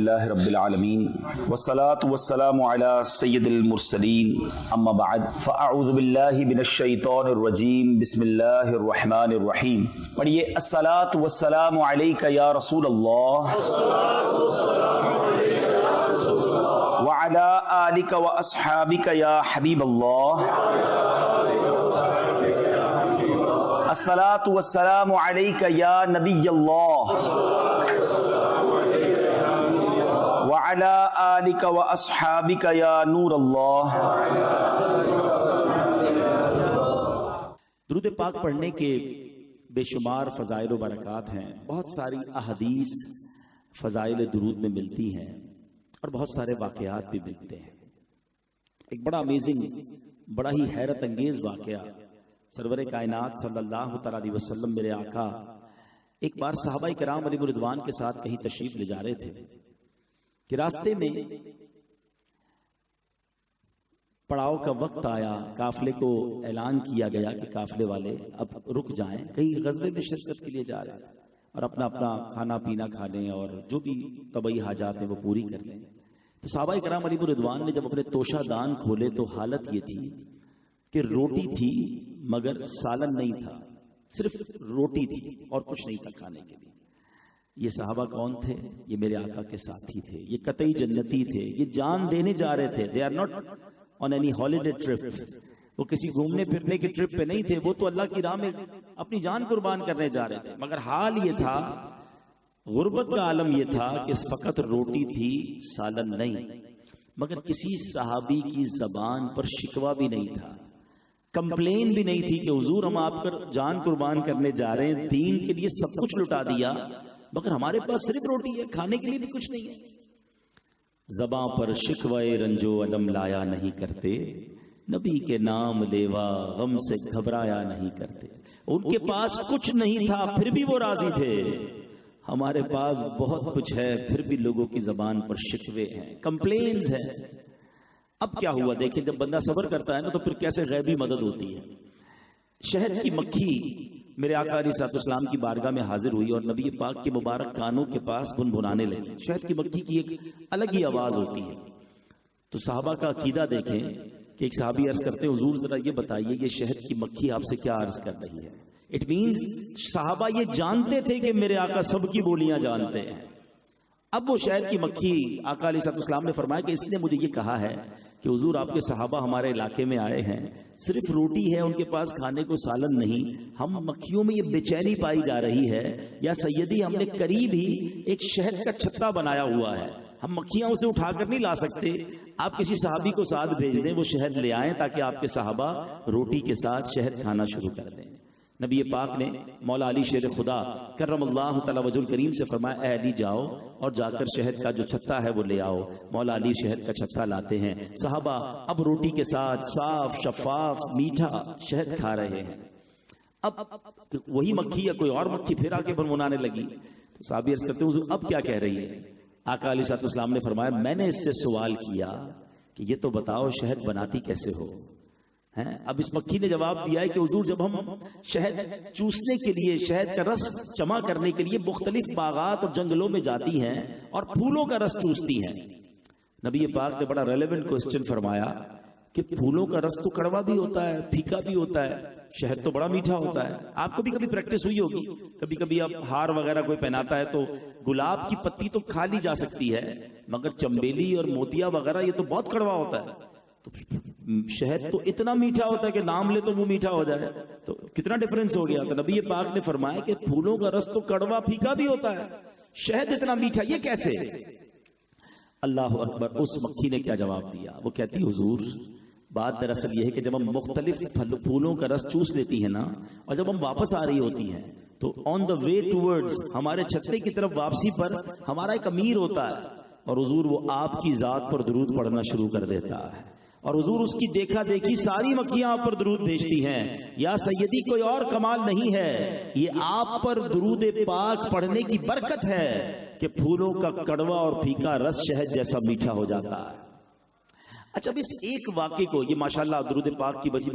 للہ رب العالمین والصلاة والسلام علی سید المرسلین اما بعد فاعوذ باللہ من الشیطان الرجیم بسم اللہ الرحمن الرحیم. پڑھیے الصلاة والسلام علیک یا رسول اللہ وعلی آلک واصحابک یا حبیب اللہ. الصلاة والسلام علیک یا نبی اللہ وعلی آلک واصحابک یا نور اللہ. درود پاک پڑھنے کے بے شمار فضائل و برکات ہیں. بہت ساری احادیث فضائل درود میں ملتی ہیں اور بہت سارے واقعات بھی ملتے ہیں. ایک بڑا امیزنگ، بڑا ہی حیرت انگیز واقعہ، سرور کائنات صلی اللہ تعالی علیہ وسلم میرے آقا ایک بار صحابہ کرام علیہ رضوان کے ساتھ کہیں تشریف لے جا رہے تھے کہ راستے میں پڑاؤ کا وقت آیا. قافلے کو اعلان کیا گیا کہ قافلے والے اب رک جائیں، کہیں غزوے میں شرکت کے لیے جا رہے ہیں اور اپنا اپنا کھانا پینا کھا لیں اور جو بھی طبعی حاجات ہیں وہ پوری کر لیں. تو صحابہ کرام علیہ رضوان نے جب اپنے توشہ دان کھولے تو حالت یہ تھی کہ روٹی تھی مگر سالن نہیں تھا، صرف روٹی تھی اور کچھ نہیں تھا کھانے کے لیے. یہ صحابہ کون تھے؟ یہ میرے آقا کے ساتھی تھے، یہ قطعی جنتی تھے، یہ جان دینے جا رہے تھے. They are not on any holiday trip, وہ کسی گھومنے پھرنے کے ٹرپ پہ نہیں تھے، وہ تو اللہ کی راہ میں اپنی جان قربان کرنے جا رہے تھے. مگر حال یہ تھا، غربت کا عالم یہ تھا کہ فقط روٹی تھی، سالن نہیں. مگر کسی صحابی کی زبان پر شکوہ بھی نہیں تھا، کمپلین بھی نہیں تھی کہ حضور ہم آپ پر جان قربان کرنے جا رہے ہیں، دین کے لیے سب کچھ لٹا دیا مگر ہمارے پاس صرف روٹی ہے، کھانے کے لیے بھی کچھ نہیں ہے. زباں پر شکوہ رنجو علم لایا نہیں کرتے، نبی کے نام لیوا غم سے گھبرایا نہیں کرتے. ان کے پاس کچھ نہیں تھا پھر بھی وہ راضی تھے. ہمارے پاس بہت کچھ ہے پھر بھی لوگوں کی زبان پر شکوے ہیں، کمپلینز ہیں. اب کیا ہوا دیکھیں، جب بندہ صبر کرتا ہے نا تو پھر کیسے غیبی مدد ہوتی ہے. شہد کی مکھی میرے آقا علیہ الصلوۃ والسلام کی بارگاہ میں حاضر ہوئی اور نبی پاک کے مبارک کانوں کے پاس بنبنانے لگی. شہد کی مکھی کی ایک الگ ہی آواز ہوتی ہے. تو صحابہ کا عقیدہ دیکھیں کہ ایک صحابی عرض کرتے ہیں حضور ذرا یہ بتائیے یہ شہد کی مکھی آپ سے کیا عرض کر رہی ہے. اٹ مینز صحابہ یہ جانتے تھے کہ میرے آقا سب کی بولیاں جانتے ہیں. اب وہ شہد کی مکھی آقا علیہ الصلوۃ والسلام نے فرمایا کہ اس نے مجھے یہ کہا ہے کہ حضور آپ کے صحابہ ہمارے علاقے میں آئے ہیں، صرف روٹی ہے، ان کے پاس کھانے کو سالن نہیں. ہم مکھیوں میں یہ بے چینی پائی جا رہی ہے یا سیدی ہم نے قریب ہی ایک شہد کا چھتا بنایا ہوا ہے، ہم مکھیاں اسے اٹھا کر نہیں لا سکتے. آپ کسی صحابی کو ساتھ بھیج دیں، وہ شہد لے آئیں تاکہ آپ کے صحابہ روٹی کے ساتھ شہد کھانا شروع کر دیں. نبی پاک نے مولا علی شیر خدا کرم اللہ تعالی وجہ الکریم سے فرمایا اے علی جاؤ اور جا کر شہد کا جو چھتا ہے وہ لے آؤ. مولا علی شہد کا چھتا لاتے ہیں. صحابہ اب روٹی کے ساتھ صاف شفاف میٹھا شہد کھا رہے ہیں. اب وہی مکھی یا کوئی اور مکھی پھر آ کے بنبنانے لگی. تو صحابی عرض کرتے حضور اب کیا کہہ رہی ہے؟ آقا علیہ الصلوۃ والسلام نے فرمایا میں نے اس سے سوال کیا کہ یہ تو بتاؤ شہد بناتی کیسے ہو. اب اس مکھی نے جواب دیا ہے کہ حضور جب ہم شہد چوسنے کے لیے، شہد کا رس جمع کرنے کے لیے مختلف باغات اور جنگلوں میں جاتی ہیں اور پھولوں کا رس چوستی ہیں. نبی پاک نے بڑا ریلیونٹ کوسچن فرمایا کہ پھولوں کا رس تو کڑوا بھی ہوتا ہے، پھیکا بھی ہوتا ہے، شہد تو بڑا میٹھا ہوتا ہے. آپ کو بھی کبھی پریکٹس ہوئی ہوگی، کبھی کبھی آپ ہار وغیرہ کوئی پہناتا ہے تو گلاب کی پتی تو کھا لی جا سکتی ہے مگر چمبیلی اور موتیا وغیرہ یہ تو بہت کڑوا ہوتا ہے. تو شہد تو اتنا میٹھا ہوتا ہے کہ نام لے تو وہ میٹھا ہو جائے. تو کتنا ڈفرنس ہو گیا. تو نبی پاک نے فرمایا کہ پھولوں کا رس تو کڑوا پھیکا بھی ہوتا ہے، شہد اتنا میٹھا یہ کیسے؟ اللہ اکبر. اس مکھی نے کیا جواب دیا؟ وہ کہتی حضور بات دراصل یہ ہے کہ جب ہم مختلف پھولوں کا رس چوس لیتی ہیں نا اور جب ہم واپس آ رہی ہوتی ہیں تو آن دا وے ٹورڈز ہمارے چھتے کی طرف واپسی پر ہمارا ایک امیر ہوتا ہے اور حضور وہ آپ کی ذات پر درود پڑھنا شروع کر دیتا ہے اور حضور اس کی دیکھا دیکھی ساری مکھیاں آپ پر درود بھیجتی ہیں. یا سیدی کوئی اور کمال نہیں ہے، یہ آپ پر درود پاک پڑھنے کی برکت ہے کہ پھولوں کا کڑوا اور پھیکا رس شہد جیسا میٹھا ہو جاتا ہے. اچھا اب اس ایک واقعے کو، یہ ماشاءاللہ درود پاک کی بڑی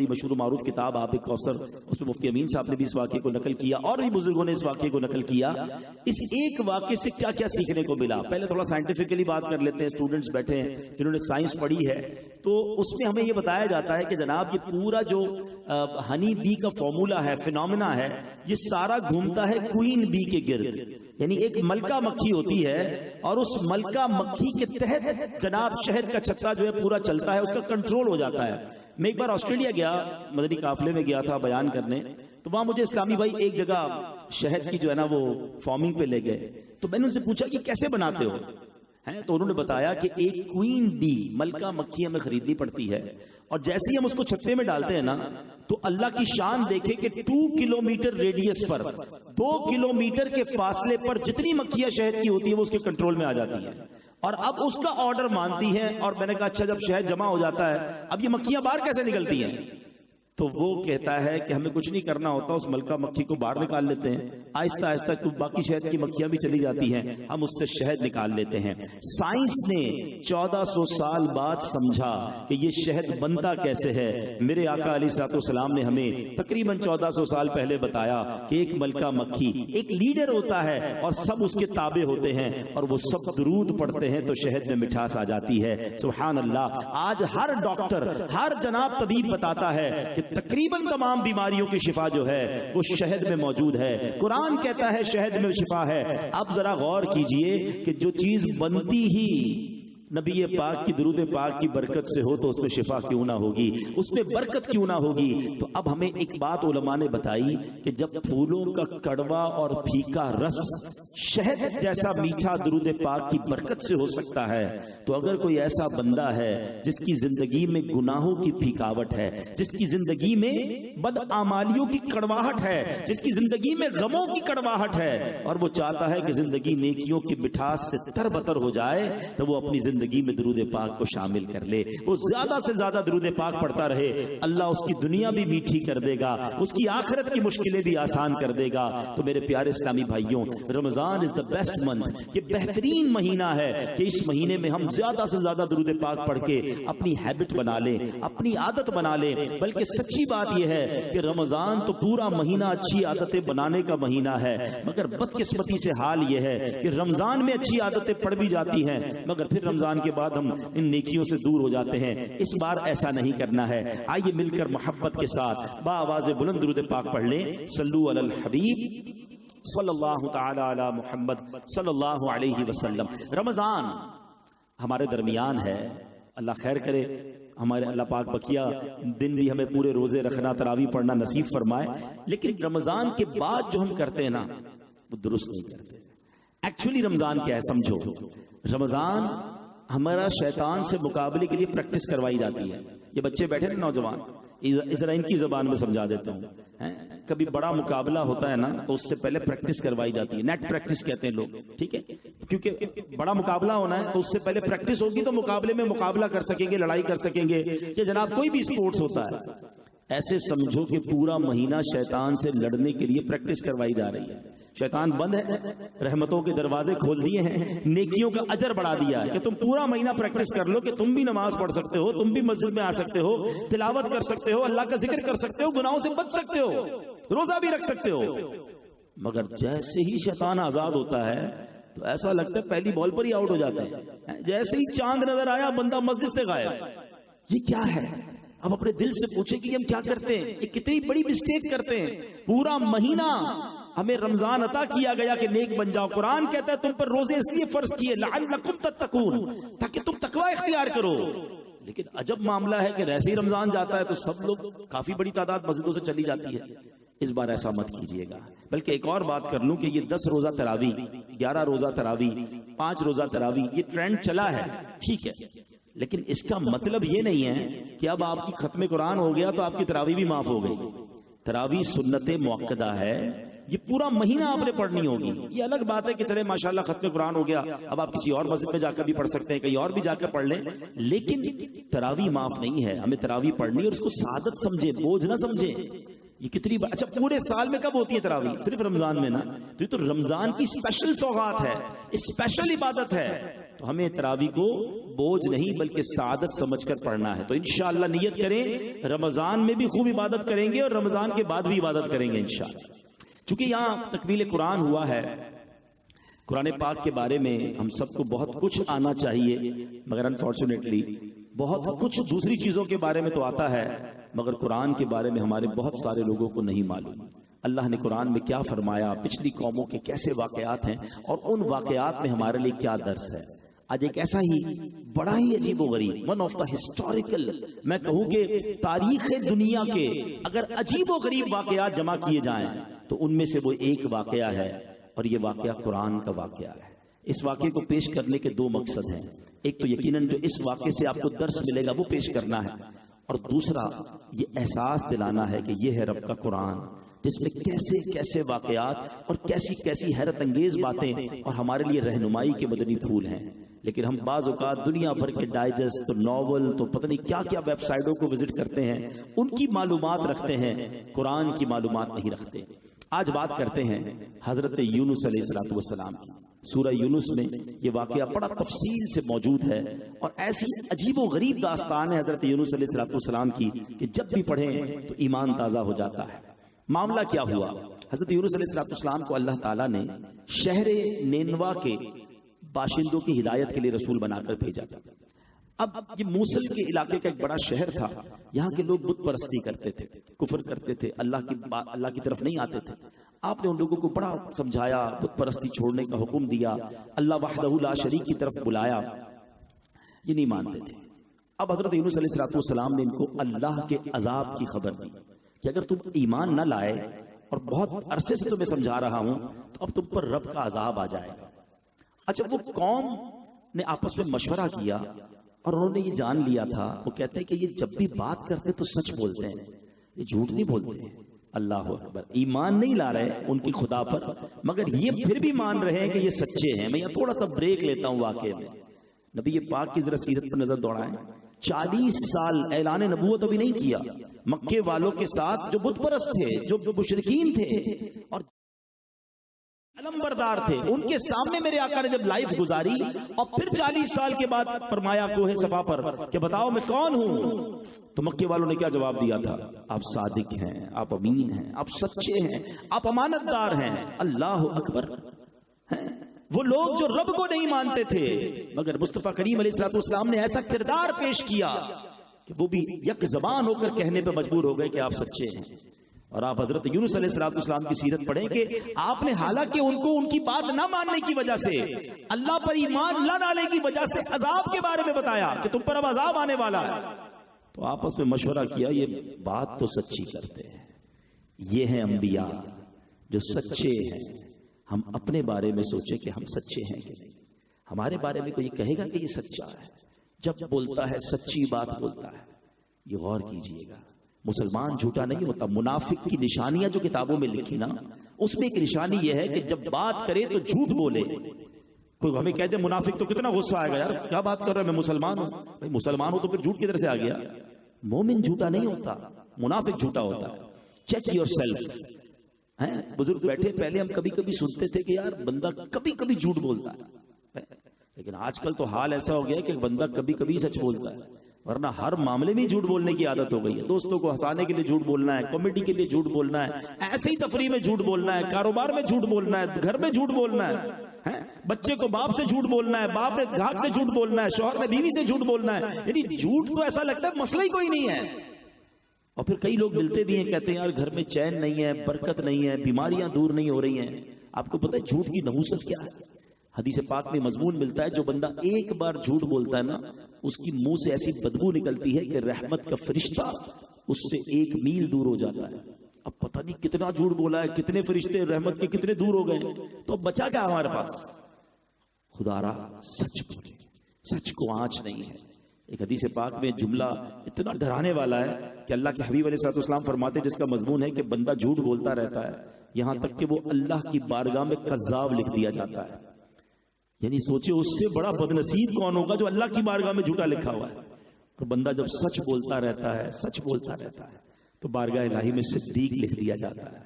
مشہور و معروف کتاب آب کوثر، اس میں مفتی امین صاحب نے بھی اس واقعے کو نقل کیا اور بھی بزرگوں نے اس واقعے کو نقل کیا. اس ایک واقعے سے کیا کیا سیکھنے کو ملا؟ پہلے تھوڑا سائنٹیفکلی بات کر لیتے ہیں. اسٹوڈنٹس بیٹھے ہیں جنہوں نے سائنس پڑھی ہے، تو اس میں ہمیں یہ بتایا جاتا ہے کہ جناب یہ پورا جو ہنی بی کا فارمولا ہے، فینومینا ہے، یہ سارا گھومتا ہے کوئین بی کے گرد. یعنی ایک ملکہ مکھی ہوتی ہے اور اس ملکہ مکھی کے تحت جناب شہد کا چھتا جو ہے پورا چلتا ہے، اس کا کنٹرول ہو جاتا ہے. میں ایک بار آسٹریلیا گیا، مدنی قافلے میں گیا تھا بیان کرنے، تو وہاں مجھے اسلامی بھائی ایک جگہ شہد کی جو ہے نا وہ فارمنگ پہ لے گئے. تو میں نے ان سے پوچھا کہ کیسے بناتے ہو؟ تو انہوں نے بتایا کہ ایک کوئین بی ملکہ مکھی ہمیں خریدنی پڑتی ہے، اور جیسے ہی ہم اس کو چھتے میں ڈالتے ہیں نا تو اللہ کی شان دیکھے کہ 2 کلومیٹر ریڈیس پر، 2 کلومیٹر کے فاصلے پر جتنی مکھیاں شہد کی ہوتی ہے وہ اس کے کنٹرول میں آ جاتی ہیں اور اب اس کا آرڈر مانتی ہیں. اور میں نے کہا اچھا جب شہد جمع ہو جاتا ہے اب یہ مکھیاں باہر کیسے نکلتی ہیں؟ تو وہ کہتا ہے کہ ہمیں کچھ نہیں کرنا ہوتا، اس ملکہ مکھی کو باہر نکال لیتے ہیں، آہستہ آہستہ تو باقی شہد کی مکھیاں بھی چلی جاتی ہیں، ہم اس سے شہد نکال لیتے ہیں. سائنس نے 1400 سال بعد سمجھا کہ یہ شہد بنتا کیسے ہے. میرے آقا علیہ الصلوۃ والسلام نے ہمیں تقریباً 1400 سال پہلے بتایا کہ ایک ملکہ مکھی ایک لیڈر ہوتا ہے اور سب اس کے تابع ہوتے ہیں اور وہ سب درود پڑھتے ہیں تو شہد میں مٹھاس آ جاتی ہے. سبحان اللہ. آج ہر ڈاکٹر، ہر جناب طبیب بتاتا ہے کہ تقریباً تمام بیماریوں کی شفا جو ہے وہ شہد میں موجود ہے. قرآن کہتا ہے شہد میں شفا ہے. اب ذرا غور کیجئے کہ جو چیز بنتی ہی نبی پاک کی درود پاک کی برکت سے ہو تو اس میں شفا کیوں نہ ہوگی، اس میں برکت کیوں نہ ہوگی. تو اب ہمیں ایک بات علماء نے بتائی کہ جب پھولوں کا کڑوا اور پھیکا رس شہد جیسا میٹھا درود پاک کی برکت سے ہو سکتا ہے، تو اگر کوئی ایسا بندہ ہے جس کی زندگی میں گناہوں کی پھیکاوٹ ہے، جس کی زندگی میں بدعمالیوں کی کڑواہٹ ہے، جس کی زندگی میں غموں کی کڑواہٹ ہے، اور وہ چاہتا ہے کہ زندگی نیکیوں کی مٹھاس سے تر بتر ہو جائے، تو وہ اپنی زندگی میں درود پاک کو شامل کر لے. وہ زیادہ سے زیادہ درود پاک پڑھتا رہے، اللہ اس کی دنیا بھی میٹھی کر دے گا، اس کی آخرت کی مشکلیں بھی آسان کر دے گا. تو میرے پیارے اسلامی بھائیوں، رمضان از the best month. یہ بہترین مہینہ ہے کہ اس مہینے میں ہم زیادہ سے زیادہ درود پاک پڑھ کے اپنی ہیبٹ بنا لیں، اپنی عادت بنا لیں. بلکہ سچی بات یہ ہے کہ رمضان تو پورا مہینہ اچھی عادتیں بنانے کا مہینہ ہے، مگر بدقسمتی سے حال یہ ہے کہ رمضان میں اچھی عادتیں پڑھ بھی جاتی ہیں مگر پھر رمضان کے بعد ہم ان نیکیوں سے دور ہو جاتے ہیں. اس بار ایسا نہیں کرنا ہے. آئیے مل کر محبت کے ساتھ بآواز بلند درود پاک پڑھ لیں. صلو علی الحبیب صلی اللہ تعالی علی محمد صلی اللہ علیہ وسلم. رمضان ہمارے درمیان ہے، اللہ خیر کرے. ہمارے اللہ پاک بقیہ دن بھی ہمیں پورے روزے رکھنا، تراویح پڑھنا نصیب فرمائے. لیکن رمضان کے بعد جو ہم کرتے ہیں نا وہ درست نہیں کرتے. ایکچولی رمضان کیا ہے سمجھو. رمضان ہمارا شیطان سے مقابلے کے لیے پریکٹس کروائی جاتی ہے. یہ بچے بیٹھے نا نوجوان، ذرا ان کی زبان میں سمجھا دیتا ہوں. کبھی بڑا مقابلہ ہوتا ہے نا تو اس سے پہلے پریکٹس کروائی جاتی ہے. نیٹ پریکٹس کہتے ہیں لوگ، ٹھیک ہے، کیونکہ بڑا مقابلہ ہونا ہے تو اس سے پہلے پریکٹس ہوگی تو مقابلے میں مقابلہ کر سکیں گے، لڑائی کر سکیں گے. کہ جناب کوئی بھی سپورٹس ہوتا ہے، ایسے سمجھو کہ پورا مہینہ شیطان سے لڑنے کے لیے پریکٹس کروائی جا رہی ہے. شیطان بند ہے، رحمتوں کے دروازے کھول دیے ہیں، نیکیوں کا اجر بڑھا دیا ہے کہ تم پورا مہینہ پریکٹس کر لو کہ تم بھی نماز پڑھ سکتے ہو، تم بھی مسجد میں آ سکتے ہو، تلاوت کر سکتے ہو، اللہ کا ذکر کر سکتے ہو، گناہوں سے بچ سکتے ہو، روزہ بھی رکھ سکتے ہو. مگر جیسے ہی شیطان آزاد ہوتا ہے تو ایسا لگتا ہے پہلی بال پر ہی آؤٹ ہو جاتے ہیں. جیسے ہی چاند نظر آیا بندہ مسجد سے غائب. یہ کیا ہے؟ اب اپنے دل سے پوچھیں کہ ہم کیا کرتے ہیں، یہ کتنی بڑی مسٹیک کرتے ہیں. پورا مہینہ ہمیں رمضان عطا کیا گیا کہ نیک بن جاؤ. قرآن کہتا ہے تم پر روزے اس لیے فرض کیے لعلکم تتقون، تاکہ تم تقوی اختیار کرو. لیکن عجب معاملہ ہے کہ ایسے ہی رمضان جاتا ہے تو سب لوگ، کافی بڑی تعداد مسجدوں سے چلی جاتی ہے. اس بار ایسا مت کیجیے گا. بلکہ ایک اور بات کر لوں کہ یہ 10 روزہ تراویح، 11 روزہ تراویح، 5 روزہ تراویح، یہ ٹرینڈ چلا ہے، ٹھیک ہے، لیکن اس کا مطلب یہ نہیں ہے کہ اب آپ کی ختم قرآن ہو گیا تو آپ کی تراویح بھی معاف ہو گئی. تراویح سنت موقدہ ہے، یہ پورا مہینہ آپ نے پڑھنی ہوگی. یہ الگ بات ہے کہ چلے ماشاءاللہ ختم قرآن ہو گیا، اب آپ کسی اور مسجد میں جا کر بھی پڑھ سکتے ہیں، کہیں اور بھی جا کر پڑھ لیں، لیکن تراویح معاف نہیں ہے. ہمیں تراویح پڑھنی اور اس کو سعادت سمجھے، بوجھ نہ سمجھے. یہ کتنی اچھا پورے سال میں کب ہوتی ہے تراویح؟ صرف رمضان میں نا. تو یہ تو رمضان کی اسپیشل سوغات ہے، اسپیشل عبادت ہے. تو ہمیں تراویح کو بوجھ نہیں بلکہ سعادت سمجھ کر پڑھنا ہے. تو انشاءاللہ نیت کریں رمضان میں بھی خوب عبادت کریں گے اور رمضان کے بعد بھی عبادت کریں گے انشاءاللہ. چونکہ یہاں تکمیل قرآن ہوا ہے، قرآن پاک کے بارے میں ہم سب کو بہت کچھ آنا چاہیے، مگر انفارچونیٹلی بہت کچھ دوسری چیزوں کے بارے میں تو آتا ہے، مگر قرآن کے بارے میں ہمارے بہت سارے لوگوں کو نہیں معلوم. اللہ نے قرآن میں کیا فرمایا، پچھلی قوموں کے کیسے واقعات ہیں، اور ان واقعات میں ہمارے لیے کیا درس ہے. آج ایک ایسا ہی بڑا ہی عجیب و غریب، ون آف دا ہسٹوریکل، میں کہوں کہ تاریخ دنیا کے اگر عجیب و غریب واقعات جمع کیے جائیں تو ان میں سے وہ ایک واقعہ ہے، اور یہ واقعہ قرآن کا واقعہ ہے. اس واقعے کو پیش کرنے کے دو مقصد ہیں. ایک تو یقیناً جو اس واقعے سے آپ کو درس ملے گا وہ پیش کرنا ہے، اور دوسرا یہ احساس دلانا ہے کہ یہ ہے رب کا قرآن، جس میں کیسے کیسے واقعات اور کیسی کیسی حیرت انگیز باتیں اور ہمارے لیے رہنمائی کے مدنی پھول ہیں. لیکن ہم بعض اوقات دنیا بھر کے ڈائجسٹ، تو ناول، تو پتہ نہیں کیا کیا ویب سائٹوں کو وزٹ کرتے ہیں، ان کی معلومات رکھتے ہیں، قرآن کی معلومات نہیں رکھتے. آج بات کرتے ہیں حضرت یونس علیہ السلام کی. سورہ یونس میں یہ واقعہ بڑا تفصیل سے موجود ہے، اور ایسی عجیب و غریب داستان ہے حضرت یونس علیہ السلام کی کہ جب بھی پڑھیں تو ایمان تازہ ہو جاتا ہے. معاملہ کیا ہوا، حضرت یونس علیہ السلام کو اللہ تعالیٰ نے شہر نینوا کے باشندوں کی ہدایت کے لیے رسول بنا کر بھیجا تھا. اب یہ موصل کے علاقے کا ایک بڑا شہر تھا، یہاں کے لوگ بت پرستی کرتے تھے، کفر کرتے تھے، اللہ کی طرف نہیں آتے تھے. آپ نے ان لوگوں کو بڑا سمجھایا، بت پرستی چھوڑنے کا حکم دیا، اللہ وحدہ لا شریک کی طرف بلایا، یہ نہیں مانتے تھے. اب حضرت یونس علیہ السلام نے ان کو اللہ کے عذاب کی خبر دی کہ اگر تم ایمان نہ لائے، اور بہت عرصے سے تمہیں سمجھا رہا ہوں، تو اب تم پر رب کا عذاب آ جائے گا. اچھا، وہ قوم نے آپس میں مشورہ کیا اور انہوں نے یہ جان لیا تھا، وہ کہتے ہیں کہ یہ جب بھی بات کرتے تو سچ بولتے ہیں، یہ جھوٹ نہیں بولتے ہیں. اللہ اکبر، ایمان نہیں لا رہے ان کی خدا پر، مگر یہ پھر بھی مان رہے ہیں کہ یہ سچے ہیں. میں یہ تھوڑا سا بریک لیتا ہوں واقعے میں. نبی پاک کی ذرا سیرت پر نظر دوڑائیں. 40 سال اعلان نبوت ابھی نہیں کیا، مکے والوں کے ساتھ جو بت پرست تھے، جو مشرکین تھے اور علمبردار تھے، ان کے سامنے میرے آقا نے جب لائف گزاری، اور پھر 40 سال کے بعد فرمایا کوہ صفا پر کہ بتاؤ میں کون ہوں، تو مکے والوں نے کیا جواب دیا تھا؟ آپ صادق ہیں، آپ امین ہیں، آپ سچے ہیں، آپ امانت دار ہیں. اللہ اکبر. وہ لوگ جو رب کو نہیں مانتے تھے، مگر مصطفیٰ کریم علیہ السلام نے ایسا کردار پیش کیا کہ وہ بھی یک زبان ہو کر کہنے پہ مجبور ہو گئے کہ آپ سچے ہیں. اور آپ حضرت یونس علیہ السلام کی سیرت پڑھیں کہ آپ نے حالانکہ ان کو ان کی بات نہ ماننے کی وجہ سے، اللہ پر ایمان نہ ڈالنے کی وجہ سے عذاب کے بارے میں بتایا کہ تم پر اب عذاب آنے والا ہے، تو آپس میں مشورہ کیا یہ بات تو سچی کرتے ہیں، یہ ہیں انبیاء جو سچے ہیں. ہم اپنے بارے میں سوچیں کہ ہم سچے ہیں کہ نہیں. ہمارے بارے میں کوئی کہے گا کہ یہ سچا ہے، جب بولتا ہے سچی بات بولتا ہے. یہ غور کیجئے گا، مسلمان جھوٹا نہیں ہوتا. منافق کی نشانیاں جو کتابوں میں لکھی نا، اس میں ایک نشانی یہ ہے کہ جب بات کرے تو جھوٹ بولے. کوئی ہمیں کہتے منافق تو کتنا غصہ آئے گا، یار کیا بات کر رہا ہے، میں مسلمان ہوں. بھائی مسلمان ہو تو پھر جھوٹ کدھر سے آ گیا؟ مومن جھوٹا نہیں ہوتا، منافق جھوٹا ہوتا ہے. Check your self. بزرگ بیٹھے، پہلے ہم کبھی کبھی سنتے تھے کہ یار بندہ کبھی کبھی جھوٹ بولتا ہے، لیکن آج کل تو حال ایسا ہو گیا کہ بندہ کبھی کبھی سچ بولتا ہے، ورنہ ہر معاملے میں جھوٹ بولنے کی عادت ہو گئی ہے. دوستوں کو ہنسانے کے لیے جھوٹ بولنا ہے، کامیڈی کے لیے جھوٹ بولنا ہے، ایسے ہی تفریح میں جھوٹ بولنا ہے، کاروبار میں جھوٹ بولنا ہے، گھر میں جھوٹ بولنا ہے، بچے کو باپ سے جھوٹ بولنا ہے، باپ نے گھاٹ سے جھوٹ بولنا ہے، شوہر نے بیوی سے جھوٹ بولنا ہے. یعنی جھوٹ تو ایسا لگتا ہے مسئلہ ہی کوئی نہیں ہے. اور پھر کئی لوگ ملتے بھی ہیں، کہتے ہیں یار گھر میں چین نہیں ہے، برکت نہیں ہے، بیماریاں دور نہیں ہو رہی ہیں. آپ کو پتہ ہے جھوٹ کی نحوست کیا ہے؟ حدیث پاک میں مضمون ملتا ہے جو بندہ ایک بار جھوٹ بولتا ہے نا، اس کی منہ سے ایسی بدبو نکلتی ہے کہ رحمت کا فرشتہ اس سے 1 میل دور ہو جاتا ہے. اب پتہ نہیں کتنا جھوٹ بولا ہے، کتنے فرشتے رحمت کے کتنے دور ہو گئے، تو اب بچا کیا ہمارے پاس؟ خدا را سچ بولے، سچ کو آنچ نہیں ہے. ایک حدیث پاک میں جملہ اتنا ڈرانے والا ہے کہ اللہ کے حبیب علیہ السلام فرماتے جس کا مضمون ہے کہ بندہ جھوٹ بولتا رہتا ہے یہاں تک کہ وہ اللہ کی بارگاہ میں کذاب لکھ دیا جاتا ہے. یعنی سوچے اس سے بڑا بدنصیب کون ہوگا جو اللہ کی بارگاہ میں جھوٹا لکھا ہوا ہے. تو بندہ جب سچ بولتا رہتا ہے، سچ بولتا رہتا ہے، تو بارگاہ الہی میں صدیق لکھ دیا جاتا ہے.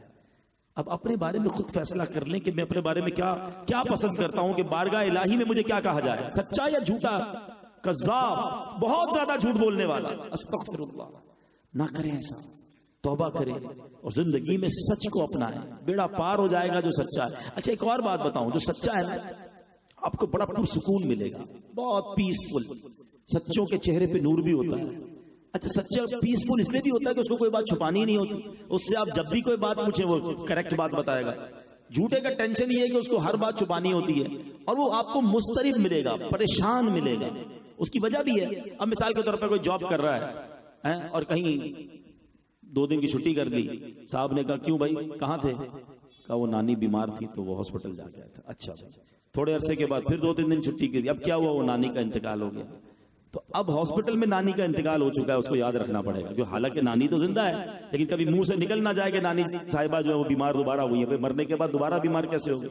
اب اپنے بارے میں خود فیصلہ کر لیں کہ میں اپنے بارے میں کیا پسند کرتا ہوں، کہ بارگاہ الہی میں مجھے کیا کہا جائے، سچا یا جھوٹا. کذاب، بہت زیادہ جھوٹ بولنے والا. استغفر اللہ. نہ کریں ایسا، توبہ کریں اور زندگی میں سچ کو اپنائیں. بیڑا پار ہو جائے گا جو سچا ہے. اچھا ایک اور بات بتاؤں، جو سچا ہے نا آپ کو بڑا پرسکون ملے گا، بہت پیسفل. سچوں کے چہرے پہ نور بھی ہوتا ہے. اچھا سچا پیسفل اس لیے بھی ہوتا ہے کہ اس کو کوئی بات چھپانی نہیں ہوتی. اس سے آپ جب بھی کوئی بات پوچھیں وہ کریکٹ بات بتائے گا. جھوٹے کا ٹینشن یہ ہے کہ اس کو ہر بات چھپانی ہوتی ہے اور وہ آپ کو مضطرب ملے گا، پریشان ملے گا. اس کی وجہ بھی ہے. اب مثال کے طور پر کوئی جاب کر رہا ہے اور کہیں 2 دن کی چھٹی کر دی. صاحب نے کہا کیوں بھائی کہاں تھے؟ کہا وہ نانی بیمار تھی تو وہ ہاسپٹل جا کے آیا تھا. اچھا تھوڑے عرصے کے بعد پھر 2-3 دن چھٹی کی. اب کیا ہوا؟ وہ نانی کا انتقال ہو گیا. تو اب ہاسپٹل میں نانی کا انتقال ہو چکا ہے، اس کو یاد رکھنا پڑے گا. جو حالانکہ نانی تو زندہ ہے لیکن کبھی منہ سے نکل نہ جائے کہ نانی صاحبہ جو ہے وہ بیمار دوبارہ ہوئی ہے. مرنے کے بعد دوبارہ بیمار کیسے ہوگی؟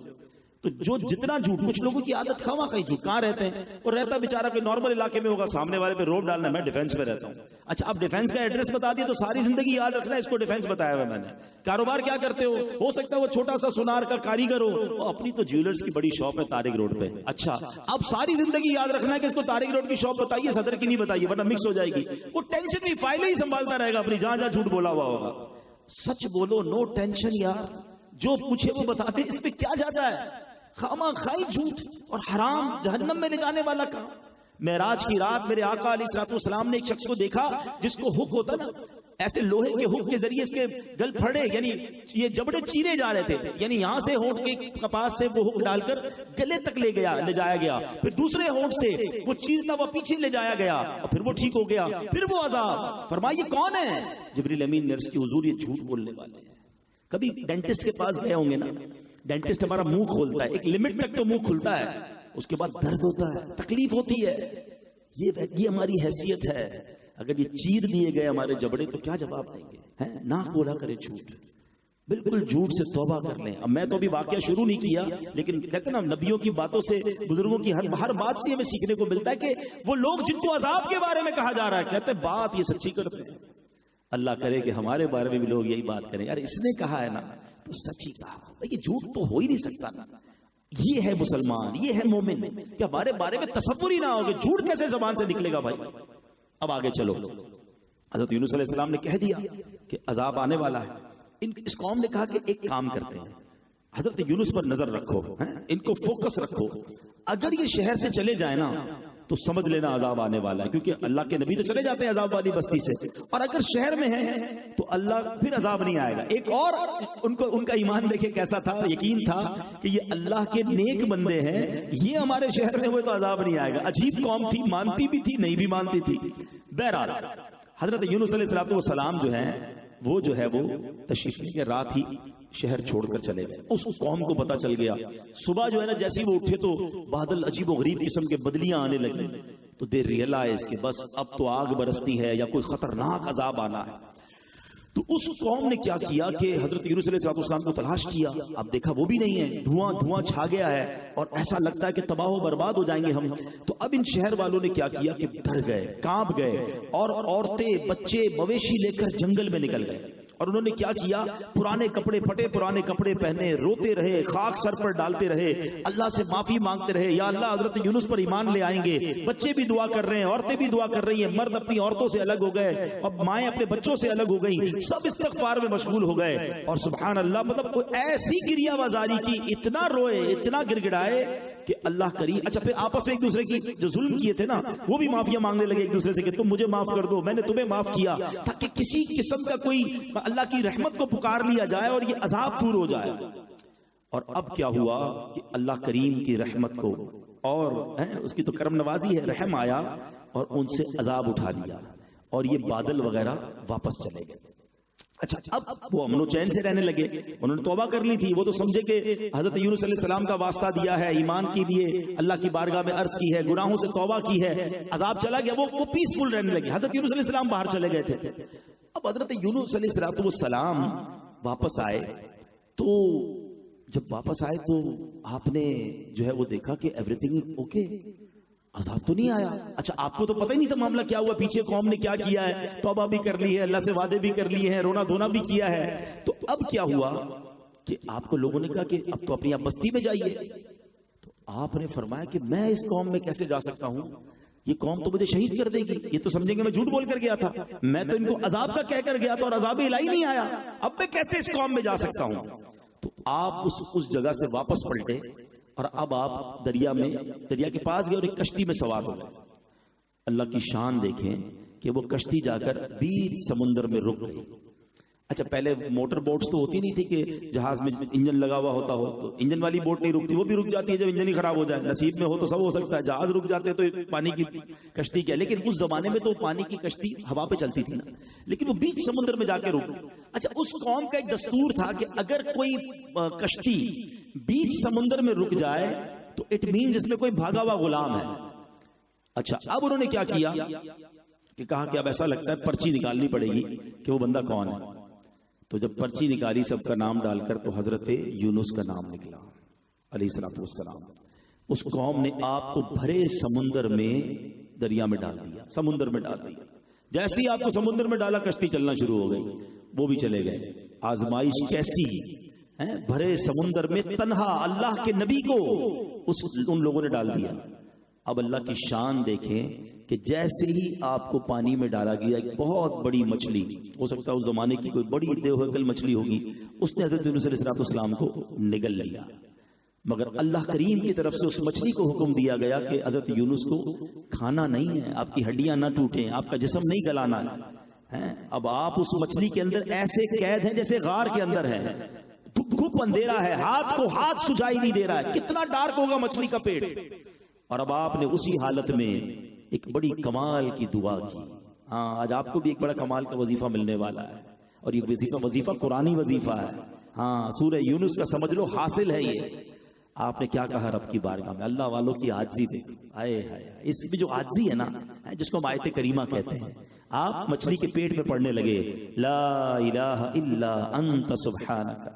تو جو جتنا جھوٹ، کچھ لوگوں کی عادت خواہ کہیں جھوٹ. کہاں رہتے ہیں؟ اور رہتا بیچارہ کوئی نارمل علاقے میں ہوگا، سامنے والے پہ روب ڈالنا. میں ڈیفینس میں رہتا ہوں. اچھا اب ڈیفینس کا ایڈریس بتا دیا تو ساری زندگی یاد رکھنا ہے اس کو ڈیفینس بتایا ہوا میں نے. کاروبار کیا کرتے ہو سکتا ہے وہ چھوٹا سا سونار کا کاریگر ہو، اپنی تو جیولرز کی بڑی شاپ ہے طارق روڈ پہ. اچھا اب ساری زندگی یاد رکھنا ہے کہ اس کو طارق روڈ کی شاپ بتائیے، صدر کی نہیں بتائیے ورنہ مکس ہو جائے گی. وہ ٹینشن نہیں، فائلیں ہی سنبھالتا رہے گا اپنی، جہاں جہاں جھوٹ بولا ہوا ہوگا. سچ بولو، نو ٹینشن یار. جو پوچھے وہ بتا دے، اس میں کیا جاتا ہے؟ خامہ خائی جھوٹ اور حرام جہنم میں لے جانے والا کام. معراج کی رات میرے آقا علیہ الصلوۃ والسلام نے ایک شخص کو دیکھا جس کو ہک ہوتا نا، ایسے لوہے کے ہک کے ذریعے اس کے گل پھڑے، یعنی یہ جبڑے چیرے جا رہے تھے. یعنی یہاں سے ہونٹ کے کپاس سے وہ ہک ڈال کر گلے تک لے جایا گیا. پھر دوسرے ہونٹ سے وہ چیرتا ہوا پیچھے لے جایا گیا اور پھر وہ ٹھیک ہو گیا. پھر وہ عذاب. فرمائیے کون ہے؟ جبریل امین نے عرض کی حضور یہ جھوٹ بولنے والے ہیں. کبھی ڈینٹسٹ کے پاس گئے ہوں گے نا، ڈینٹسٹ ہمارا منہ کھولتا ہے، ایک لمٹ تک تو منہ کھلتا ہے، اس کے بعد درد ہوتا ہے، تکلیف ہوتی ہے. یہ ہماری حیثیت ہے. اگر یہ چیر دیے گئے ہمارے جبڑے تو کیا جواب دیں گے؟ نہ بولا کرے جھوٹ. بالکل جھوٹ سے توبہ کر لیں. اب میں تو ابھی واقعہ شروع نہیں کیا لیکن کہتے نا نبیوں کی باتوں سے، بزرگوں کی ہر بات سے ہمیں سیکھنے کو ملتا ہے کہ وہ لوگ جن کو عذاب کے بارے میں کہا جا رہا ہے کہتے ہیں بات یہ سچی کرتے ہیں. اللہ کرے کہ ہمارے بارے میں بھی لوگ یہی بات کریں، یار اس نے کہا ہے نا تو سچی کہا. یہ جھوٹ تو ہو ہی نہیں سکتا نا. یہ ہے مسلمان، یہ ہے مومن کہ ہمارے بارے میں تصور ہی نہ ہو کہ جھوٹ کیسے زبان سے نکلے گا. بھائی اب آگے چلو. حضرت یونس علیہ السلام نے کہہ دیا کہ عذاب آنے والا ہے. اس قوم نے کہا کہ ایک کام کرتے ہیں، حضرت یونس پر نظر رکھو، ان کو فوکس رکھو. اگر یہ شہر سے چلے جائیں نا تو سمجھ لینا عذاب آنے والا ہے، کیونکہ اللہ کے نبی تو چلے جاتے ہیں عذاب والی بستی سے. اور اگر شہر میں ہے تو اللہ پھر عذاب نہیں آئے گا. ایک اور ان کا ایمان دیکھیں کیسا تھا، یقین تھا کہ یہ اللہ کے نیک بندے ہیں، یہ ہمارے شہر میں ہوئے تو عذاب نہیں آئے گا. عجیب قوم تھی، مانتی بھی تھی نہیں بھی مانتی تھی. بہرحال حضرت یونس علیہ السلام جو ہیں وہ جو ہے وہ تشریف لے کے رات ہی شہر چھوڑ کر چلے گئے. اس قوم کو پتا چل گیا. صبح جو ہے نا جیسے وہ اٹھے تو بادل عجیب و غریب قسم کے بدلیاں آنے لگی. تو دے ریئلائز کہ بس اب تو آگ برستی ہے یا کوئی خطرناک عذاب آنا ہے. تو اس قوم نے کیا کیا کہ حضرت یونس علیہ السلام کو تلاش کیا. اب دیکھا وہ بھی نہیں ہے، دھواں چھا گیا ہے اور ایسا لگتا ہے کہ تباہ و برباد ہو جائیں گے ہم. تو اب ان شہر والوں نے کیا کیا کہ ڈر گئے، کانپ گئے اور عورتیں بچے مویشی لے کر جنگل میں نکل گئے. اور انہوں نے کیا کیا، پرانے کپڑے پھٹے پرانے کپڑے پہنے روتے رہے، خاک سر پر ڈالتے رہے، اللہ سے معافی مانگتے رہے، یا اللہ حضرت یونس پر ایمان لے آئیں گے. بچے بھی دعا کر رہے ہیں، عورتیں بھی دعا کر رہی ہیں، مرد اپنی عورتوں سے الگ ہو گئے، اب مائیں اپنے بچوں سے الگ ہو گئیں، سب استغفار میں مشغول ہو گئے. اور سبحان اللہ مطلب کوئی ایسی گریہ بازاری کی، اتنا روئے اتنا گر گڑائے کہ اللہ کریم. اچھا پھر آپس میں ایک دوسرے کی جو ظلم کیے تھے نا وہ بھی معافیاں مانگنے لگے ایک دوسرے سے کہ تم مجھے معاف کر دو، میں نے تمہیں معاف کیا، تاکہ کسی قسم کا کوئی اللہ کی رحمت کو پکار لیا جائے اور یہ عذاب دور ہو جائے. اور اب کیا ہوا کہ اللہ کریم کی رحمت کو اور اس کی تو کرم نوازی ہے، رحم آیا اور ان سے عذاب اٹھا لیا اور یہ بادل وغیرہ واپس چلے گئے. اچھا اب وہ امن و چین سے رہنے لگے. انہوں نے توبہ کر لی تھی، وہ تو سمجھے کہ حضرت یونس علیہ السلام کا واسطہ دیا ہے، ایمان کے لیے اللہ کی بارگاہ میں عرض کی ہے، گناہوں سے توبہ کی ہے، عذاب چلا گیا، وہ پیسفل رہنے لگے. حضرت یونس علیہ السلام باہر چلے گئے تھے. اب حضرت یونس علیہ السلام واپس آئے. تو جب واپس آئے تو آپ نے جو ہے وہ دیکھا کہ ایوری تھنگ اوکے، عذاب تو نہیں آیا. اچھا آپ کو تو پتہ ہی نہیں تھا معاملہ کیا ہوا، پیچھے قوم نے کیا کیا ہے، توبہ بھی کر لی ہے، اللہ سے وعدے بھی کر لیے ہیں، رونا دھونا بھی کیا ہے. تو اب کیا ہوا کہ آپ کو لوگوں نے کہا کہ اب تو اپنی آپ بستی میں جائیے. تو آپ نے فرمایا کہ میں اس قوم میں کیسے جا سکتا ہوں یہ قوم تو مجھے شہید کر دے گی، یہ تو سمجھیں گے میں جھوٹ بول کر گیا تھا، میں تو ان کو عذاب کا کہہ کر گیا تھا اور عذاب الہی نہیں آیا، اب میں کیسے اس قوم میں جا سکتا ہوں؟ تو آپ اس جگہ سے واپس پلٹے اور اب آپ دریا کے پاس گئے اور ایک کشتی میں سوار ہو گئے۔ اللہ کی شان دیکھیں کہ وہ کشتی جا کر بیچ سمندر میں رک گئی۔ اچھا پہلے موٹر بوٹس تو ہوتی نہیں تھی کہ جہاز میں انجن لگا ہوا ہوتا ہو تو انجن والی بوٹ نہیں رکتی، وہ بھی رک جاتی ہے جب انجن ہی خراب ہو جائے، نصیب میں ہو تو سب ہو سکتا ہے، جہاز رک جاتے تو پانی کی کشتی کیا، لیکن اس زمانے میں تو پانی کی کشتی ہوا پہ چلتی تھی نا، لیکن وہ بیچ سمندر میں جا کے رک۔ اچھا اس قوم کا ایک دستور تھا کہ اگر کوئی کشتی بیچ سمندر میں رک جائے تو اٹ مینز اس میں کوئی بھاگا ہوا غلام ہے۔ اچھا اب انہوں نے کیا کیا کہ کہا کہ اب ایسا لگتا ہے پرچی نکالنی پڑے گی کہ وہ بندہ کون ہے۔ تو جب پرچی نکالی سب کا نام ڈال کر تو حضرت یونس کا نام نکلا علیہ الصلوۃ والسلام۔ اس قوم نے آپ کو بھرے سمندر میں دریا میں ڈال دیا، سمندر میں ڈال دیا۔ جیسے ہی آپ کو سمندر میں ڈالا کشتی چلنا شروع ہو گئی، وہ بھی چلے گئے۔ آزمائش کیسی ہے، بھرے سمندر میں تنہا اللہ کے نبی کو ان لوگوں نے ڈال دیا۔ اب اللہ کی شان دیکھیں کہ جیسے ہی آپ کو پانی میں ڈالا گیا ایک بہت بڑی مچھلی، ہو سکتا ہے اس زمانے کی کوئی بڑی دیوہکل مچھلی ہوگی، اس نے حضرت یونس علیہ السلام کو نگل لیا، مگر اللہ کریم کی طرف سے اس مچھلی کو حکم دیا گیا کہ حضرت یونس کو کھانا نہیں ہے، آپ کی ہڈیاں نہ ٹوٹیں، آپ کا جسم نہیں گلانا ہے۔ اب آپ اس مچھلی کے اندر ایسے قید ہیں جیسے غار کے اندر ہے، گھپ اندھیرا ہے، ہاتھ کو ہاتھ سجائی نہیں دے رہا ہے، کتنا ڈارک ہوگا مچھلی کا پیٹ۔ اور اب آپ نے اسی حالت میں ایک بڑی کمال کی دعا کی۔ ہاں آج آپ کو بھی ایک بڑا کمال کا وظیفہ ملنے والا ہے، اور یہ وظیفہ قرآنی وظیفہ ہے۔ ہاں سورہ یونس کا سمجھ لو حاصل ہے یہ۔ آپ نے کیا کہا رب کی بارگاہ میں؟ اللہ والوں کی عاجزی دیکھو، آئے ہائے، اس میں جو عاجزی ہے نا جس کو ہم آیت کریمہ کہتے ہیں، آپ مچھلی کے پیٹ میں پڑھنے لگے لا الہ الا انت سبحانک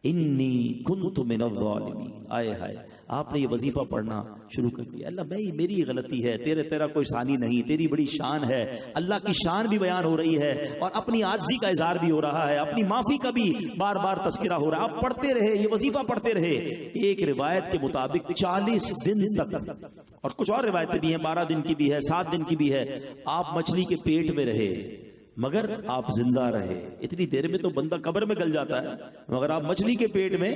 انی کنت من الظالمین۔ آئے ہائے، آپ نے یہ وظیفہ پڑھنا شروع کر دیا، اللہ میری غلطی ہے، تیرا کوئی ثانی نہیں، تیری بڑی شان ہے۔ اللہ کی شان بھی بیان ہو رہی ہے اور اپنی عاجزی کا اظہار بھی ہو رہا ہے، اپنی معافی کا بھی بار بار تذکرہ ہو رہا ہے۔ آپ پڑھتے رہے، یہ وظیفہ پڑھتے رہے۔ ایک روایت کے مطابق 40 دن تک، اور کچھ اور روایتیں بھی ہیں، 12 دن کی بھی ہے، 7 دن کی بھی ہے، آپ مچھلی کے پیٹ میں رہے مگر آپ زندہ رہے۔ اتنی دیر میں تو بندہ قبر میں گل جاتا ہے، مگر آپ مچھلی کے پیٹ میں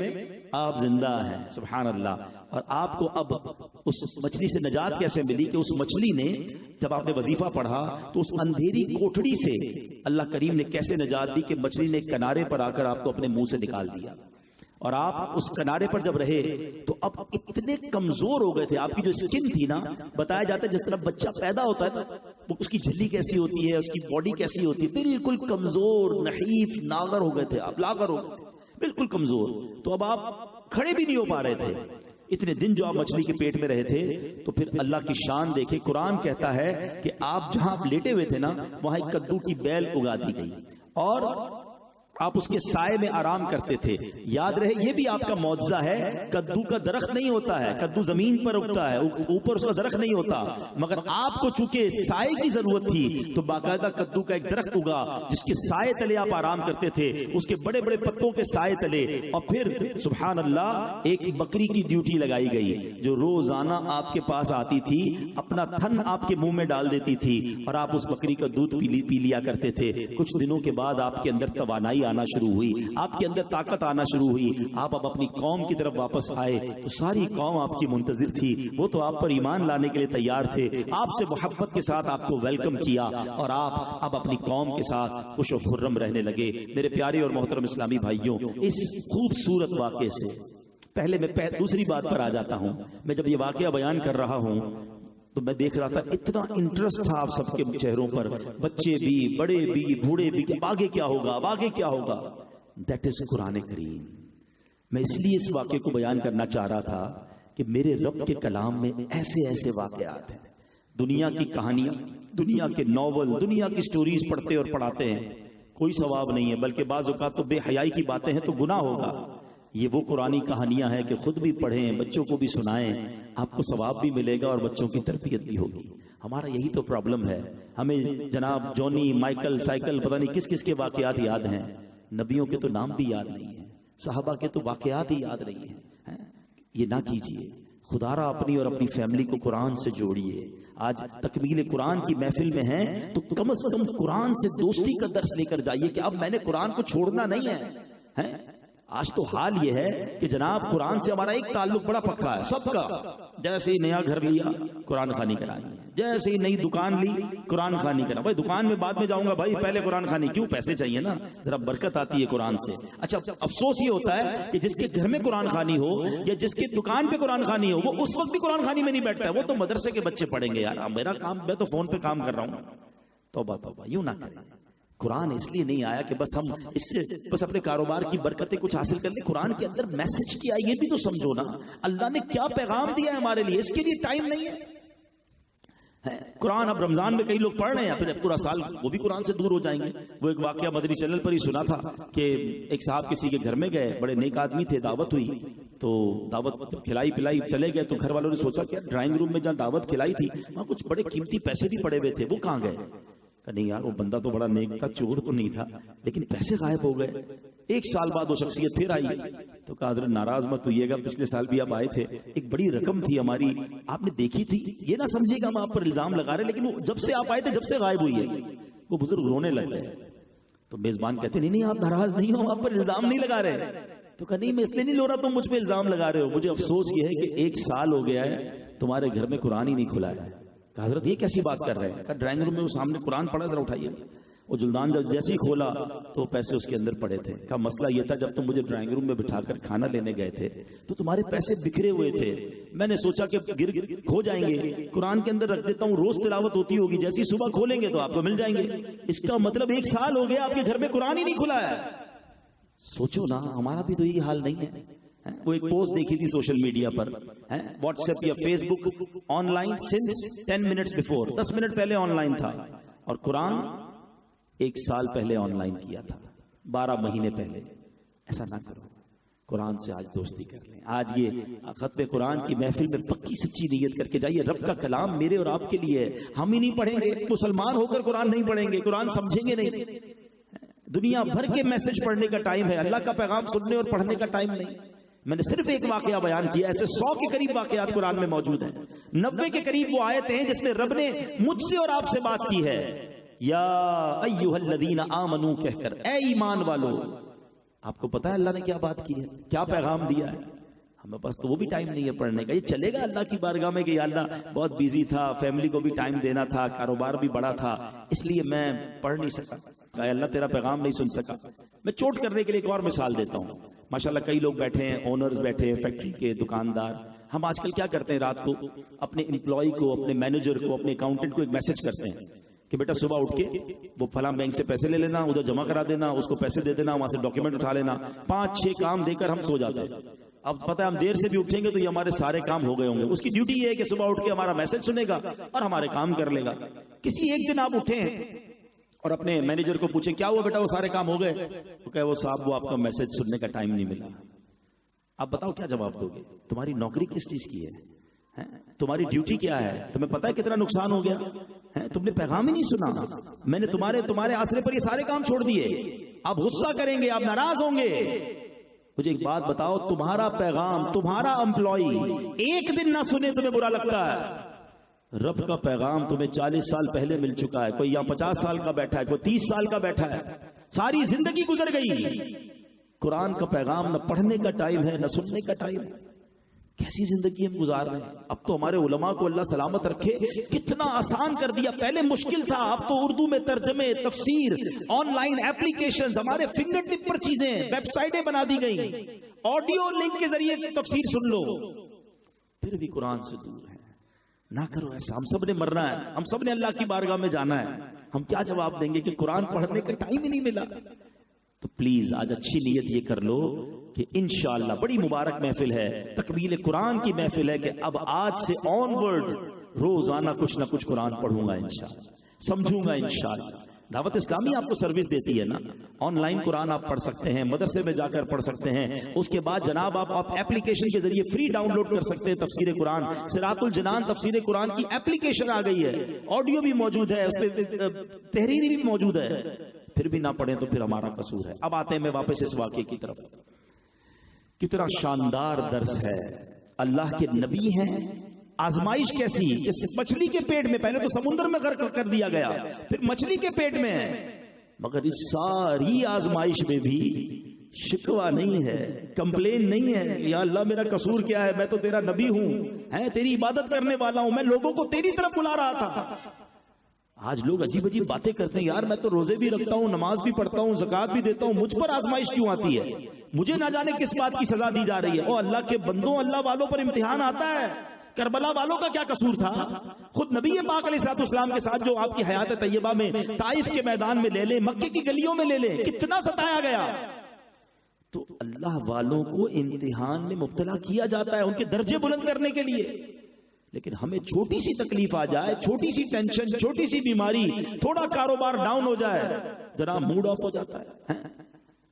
آپ زندہ ہیں، سبحان اللہ۔ اور آپ کو اب اس مچھلی سے نجات کیسے ملی کہ اس مچھلی نے جب آپ نے وظیفہ پڑھا تو اس اندھیری کوٹڑی سے اللہ کریم نے کیسے نجات دی کہ مچھلی نے کنارے پر آ کر آپ کو اپنے منہ سے نکال دیا، اور آپ اس کنارے پر جب رہے تو اب اتنے کمزور ہو گئے تھے، آپ کی جو اسکن تھی نا، بتایا جاتا ہے جس طرح بچہ پیدا ہوتا ہے نا، اس کی جھلی کیسی ہوتی ہے، اس کی باڈی کیسی ہوتی ہے، بالکل کمزور نحیف ناگر ہو گئے تھے آپ، لاغر ہو گئے تھے، بالکل کمزور۔ تو اب آپ کھڑے بھی نہیں ہو پا رہے تھے، اتنے دن جو آپ مچھلی کے پیٹ میں رہے تھے۔ تو پھر اللہ کی شان دیکھیں، قرآن کہتا ہے کہ آپ جہاں لیٹے ہوئے تھے نا وہاں ایک کدو کی بیل اگا دی گئی اور آپ اس کے سائے میں آرام کرتے تھے۔ یاد رہے یہ بھی آپ کا معجزہ ہے، کدو کا درخت نہیں ہوتا ہے، کدو زمین پر اگتا ہے، اوپر اس کا درخت نہیں ہوتا، مگر آپ کو چونکہ سائے کی ضرورت تھی تو باقاعدہ کدو کا ایک درخت اگا جس کے سائے تلے آپ آرام کرتے تھے، اس کے بڑے بڑے پتوں کے سائے تلے۔ اور پھر سبحان اللہ ایک بکری کی ڈیوٹی لگائی گئی جو روزانہ آپ کے پاس آتی تھی، اپنا تھن آپ کے منہ میں ڈال دیتی تھی اور آپ اس بکری کا دودھ پی لیا کرتے تھے۔ کچھ دنوں کے بعد آپ کے اندر توانائی آنا شروع ہوئی، آپ کے اندر طاقت آنا شروع ہوئی، آپ اب اپنی قوم کی طرف واپس آئے تو ساری قوم آپ کی منتظر تھی، وہ تو آپ پر ایمان لانے کے لیے تیار تھے، آپ سے محبت کے ساتھ آپ کو ویلکم کیا اور آپ اب اپنی قوم کے ساتھ خوش و خرم رہنے لگے۔ میرے پیارے اور محترم اسلامی بھائیوں، اس خوبصورت واقعے سے پہلے میں دوسری بات پر آ جاتا ہوں۔ میں جب یہ واقعہ بیان کر رہا ہوں تو میں دیکھ رہا تھا اتنا انٹرسٹ تھا آپ سب کے چہروں پر، بچے بھی، بڑے بھی، بوڑھے بھی، آگے کیا ہوگا، آگے کیا ہوگا۔ دیٹ از قرآن کریم۔ میں اس لیے اس واقعے کو بیان کرنا چاہ رہا تھا کہ میرے رب کے کلام میں ایسے ایسے واقعات ہیں، دنیا کی کہانیاں، دنیا کے ناول، دنیا کی سٹوریز پڑھتے اور پڑھاتے ہیں، کوئی ثواب نہیں ہے، بلکہ بعض اوقات تو بے حیائی کی باتیں ہیں تو گناہ ہوگا۔ یہ وہ قرآنی کہانیاں ہیں کہ خود بھی پڑھیں، بچوں کو بھی سنائیں، آپ کو ثواب بھی ملے گا اور بچوں کی تربیت بھی ہوگی۔ ہمارا یہی تو پرابلم ہے، ہمیں جناب جونی، مائیکل، سائیکل، پتہ نہیں کس کس کے واقعات یاد ہیں، نبیوں کے تو نام بھی یاد نہیں ہیں، صحابہ کے تو واقعات ہی یاد نہیں ہیں۔ یہ نہ کیجیے، خدا را اپنی اور اپنی فیملی کو قرآن سے جوڑیے، آج تکمیل قرآن کی محفل میں ہیں تو کم از کم قرآن سے دوستی کا درس لے کر جائیے کہ اب میں نے قرآن کو چھوڑنا نہیں ہے. آج تو حال یہ ہے کہ جناب قرآن سے ہمارا ایک تعلق بڑا پکا ہے سب کا. جیسے ہی نیا گھر لیا قرآن خوانی کرانی ہے, جیسے ہی نئی دکان لی قرآن خوانی کرنا. بھائی دکان میں بعد میں جاؤں گا, بھائی پہلے قرآن خوانی. کیوں؟ پیسے چاہیے نا, ذرا برکت آتی ہے قرآن سے. اچھا افسوس یہ ہوتا ہے کہ جس کے گھر میں قرآن خوانی ہو یا جس کی دکان پہ قرآن خوانی ہو, وہ اس وقت بھی قرآن خوانی میں نہیں بیٹھتا ہے. وہ تو مدرسے کے بچے پڑھیں گے. یار میرا کام, میں تو فون پہ کام کر رہا ہوں. توبہ توبہ, یوں نہ کریں. قرآن اس لیے نہیں آیا کہ بس ہم اس سے بس اپنے کاروبار کی برکتیں کچھ حاصل کر لیں. قرآن کے اندر میسج کیا یہ بھی تو سمجھو نا. اللہ نے کیا پیغام دیا ہے ہمارے لیے, اس کے لیے ٹائم نہیں ہے. قرآن اب رمضان میں کئی لوگ پڑھ رہے ہیں, پھر پورا سال وہ بھی قرآن سے دور ہو جائیں گے. وہ ایک واقعہ مدنی چینل پر ہی سنا تھا کہ ایک صاحب کسی کے گھر میں گئے, بڑے نیک آدمی تھے, دعوت ہوئی تو دعوت کھلائی پلائی چلے گئے. تو گھر والوں نے سوچا کہ ڈرائنگ روم میں جہاں دعوت کھلائی تھی وہاں کچھ بڑے قیمتی پیسے بھی پڑے ہوئے تھے, وہ کہاں گئے؟ نہیں یار وہ بندہ تو بڑا نیک تھا, چور تو نہیں تھا, لیکن پیسے غائب ہو گئے. ایک سال بعد وہ شخصیت پھر آئی تو کہا حضرت ناراض مت ہوئیے گا, پچھلے سال بھی آپ آئے تھے, ایک بڑی رقم تھی ہماری, آپ نے دیکھی تھی. یہ نہ سمجھے گا ہم آپ پر الزام لگا رہے, لیکن وہ جب سے آپ آئے تھے جب سے غائب ہوئی ہے. وہ بزرگ رونے لگ گئے. تو میزبان کہتے نہیں آپ ناراض نہیں ہو, آپ پر الزام نہیں لگا رہے. تو کہا نہیں میں اس لیے نہیں لو رہا, تم مجھ پہ الزام لگا رہے ہو. مجھے افسوس یہ ہے کہ ایک سال ہو گیا ہے تمہارے گھر میں قرآن ہی نہیں کھلا ہے. کہا حضرت یہ کیسی بات کر رہے ہیں؟ کہا ڈرائنگ روم میں وہ سامنے قرآن پڑھا, ذرا اٹھائیے. وہ جلدان جیسے ہی کھولا تو پیسے اس کے اندر پڑے تھے. کہا مسئلہ یہ تھا جب تم مجھے ڈرائنگ روم میں بٹھا کر کھانا لینے گئے تھے تو تمہارے پیسے بکھرے ہوئے تھے. میں نے سوچا کہ گر کھو جائیں گے, قرآن کے اندر رکھ دیتا ہوں, روز تلاوت ہوتی ہوگی, جیسی صبح کھولیں گے تو آپ کو مل جائیں گے. اس کا مطلب ایک سال ہو گیا آپ کے گھر میں قرآن ہی نہیں کھلا ہے. سوچو نا, ہمارا بھی تو یہی حال نہیں ہے. وہ ایک پوسٹ دیکھی تھی سوشل میڈیا پر, واٹس ایپ یا Facebook, online since 10 minutes before, 10 minute پہلے آن لائن تھا, اور قرآن ایک سال پہلے آن لائن کیا تھا, 12 مہینے پہلے. ایسا نہ کرو, قرآن سے آج دوستی کر لیں. آج یہ ختم قرآن کی محفل میں پکی سچی نیت کر کے جائیے. رب کا کلام میرے اور آپ کے لیے ہے, ہم ہی نہیں پڑھیں گے, مسلمان ہو کر قرآن نہیں پڑھیں گے, قرآن سمجھیں گے نہیں. دنیا بھر کے میسج پڑھنے کا ٹائم ہے, اللہ کا پیغام سننے اور پڑھنے کا ٹائم نہیں. میں نے صرف ایک واقعہ بیان کیا, ایسے 100 کے قریب واقعات قرآن میں موجود ہیں. 90 کے قریب وہ آیتیں ہیں جس میں رب نے مجھ سے اور آپ سے بات کی ہے. یا ایھا الذین آمنو کہہ کر, اے ایمان والو. آپ کو پتا ہے اللہ نے کیا بات کی ہے, کیا پیغام دیا ہے؟ ہمیں پاس تو وہ بھی ٹائم نہیں ہے پڑھنے کا. یہ چلے گا اللہ کی بارگاہ میں کہ یا اللہ بہت بیزی تھا, فیملی کو بھی ٹائم دینا تھا, کاروبار بھی بڑا تھا, اس لیے میں پڑھ نہیں سکا. کہا اللہ تیرا پیغام نہیں سن سکا. میں چوٹ کرنے کے لیے ایک اور مثال دیتا ہوں. ماشاءاللہ کئی لوگ بیٹھے ہیں, اونرز بیٹھے ہیں, فیکٹری کے دکاندار. ہم آج کل کیا کرتے ہیں, رات کو اپنے امپلائی کو, اپنے مینیجر کو, اپنے اکاؤنٹنٹ کو ایک میسج کرتے ہیں کہ بیٹا صبح اٹھ کے وہ فلاں بینک سے پیسے لے لینا, ادھر جمع کرا دینا, اس کو پیسے دے دینا, وہاں سے ڈاکیومنٹ اٹھا لینا. 5-6 کام دے کر ہم سو جاتے ہیں. اب پتہ ہے ہم دیر سے بھی اٹھیں گے تو یہ ہمارے سارے کام ہو گئے ہوں گے. اس کی ڈیوٹی یہ ہے کہ صبح اٹھ کے ہمارا میسج سنے گا اور ہمارے کام کر لے گا. کسی ایک دن آپ اٹھے ہیں اور اپنے مینیجر کو پوچھیں کیا ہوا بیٹا, وہ سارے کام ہو گئے؟ وہ کہے وہ صاحب وہ آپ کا میسج سننے کا ٹائم نہیں ملا. آپ بتاؤ کیا جواب دو گے؟ تمہاری نوکری کس چیز کی ہے, تمہاری ڈیوٹی کیا ہے؟ تمہیں پتا ہے کتنا نقصان ہو گیا, تم نے پیغام ہی نہیں سنا. میں نے تمہارے آسرے پر یہ سارے کام چھوڑ دیے. آپ غصہ کریں گے, آپ ناراض ہوں گے. مجھے ایک بات بتاؤ, تمہارا پیغام تمہارا امپلائی ایک دن نہ سنے تمہیں برا لگتا ہے؟ رب کا پیغام تمہیں 40 سال پہلے مل چکا ہے. کوئی یہاں 50 سال کا بیٹھا ہے, کوئی 30 سال کا بیٹھا ہے, ساری زندگی گزر گئی. قرآن کا پیغام نہ پڑھنے کا ٹائم ہے نہ سننے کا ٹائم ہے. کیسی زندگی ہم گزار رہے ہیں. اب تو ہمارے علماء کو اللہ سلامت رکھے کتنا آسان کر دیا. پہلے مشکل تھا, اب تو اردو میں ترجمے, تفسیر, آن لائن ایپلیکیشنز, ہمارے فنگر ٹپ پر چیزیں, ویب سائٹیں بنا دی گئی, آڈیو لنک کے ذریعے تفسیر سن لو. پھر بھی قرآن سے دور ہے. نہ کرو ایسا. ہم سب نے مرنا ہے, ہم سب نے اللہ کی بارگاہ میں جانا ہے. ہم کیا جواب دیں گے کہ قرآن پڑھنے کا ٹائم ہی نہیں ملا؟ تو پلیز آج اچھی نیت یہ کر لو کہ انشاءاللہ بڑی مبارک محفل ہے, تکمیل قرآن کی محفل ہے, کہ اب آج سے آن ورڈ روزانہ کچھ نہ کچھ قرآن پڑھوں گا انشاءاللہ, سمجھوں گا انشاءاللہ. دعوت اسلامی آپ کو سروس دیتی ہے نا, آن لائن قرآن آپ پڑھ سکتے ہیں, مدرسے میں جا کر پڑھ سکتے ہیں. اس کے بعد جناب آپ ایپلیکیشن کے ذریعے فری ڈاؤن لوڈ کر سکتے ہیں تفسیر قرآن. صراط الجنان تفسیر قرآن کی ایپلیکیشن آ گئی ہے, آڈیو بھی موجود ہے, اس پہ تحریری بھی موجود ہے. پھر بھی نہ پڑھیں تو پھر ہمارا قصور ہے. اب آتے ہیں میں واپس اس واقعے کی طرف. کتنا شاندار درس ہے. اللہ کے نبی ہیں آزمائش کیسی کہ مچھلی کے پیٹ میں، پہلے تو سمندر میں غرق کر دیا گیا، پھر مچھلی کے پیٹ میں ہے، مگر اس ساری آزمائش میں بھی شکوہ نہیں ہے، کمپلین نہیں ہے، یا اللہ میرا قصور کیا ہے، میں تو تیرا نبی ہوں، تیری عبادت کرنے والا ہوں، میں لوگوں کو تیری طرف بلا رہا تھا۔ آج لوگ عجیب عجیب باتیں کرتے ہیں، یار میں تو روزے بھی رکھتا ہوں، نماز بھی پڑھتا ہوں، زکوٰۃ بھی دیتا ہوں، مجھ پر آزمائش کیوں آتی ہے؟ مجھے نہ جانے کس بات کی سزا دی جا رہی ہے۔ او اللہ کے بندوں، اللہ والوں پر امتحان آتا ہے، کربلا والوں کا کیا قصور تھا؟ خود نبی پاک علیہ السلام کے ساتھ جو آپ کی حیات طیبہ میں طائف کے میدان میں لے لیں، مکے کی گلیوں میں لے لیں، کتنا ستایا گیا۔ تو اللہ والوں کو امتحان میں مبتلا کیا جاتا ہے ان کے درجے بلند کرنے کے لیے، لیکن ہمیں چھوٹی سی تکلیف آ جائے، چھوٹی سی ٹینشن، چھوٹی سی بیماری، تھوڑا کاروبار ڈاؤن ہو جائے، ذرا موڈ آف ہو جاتا ہے۔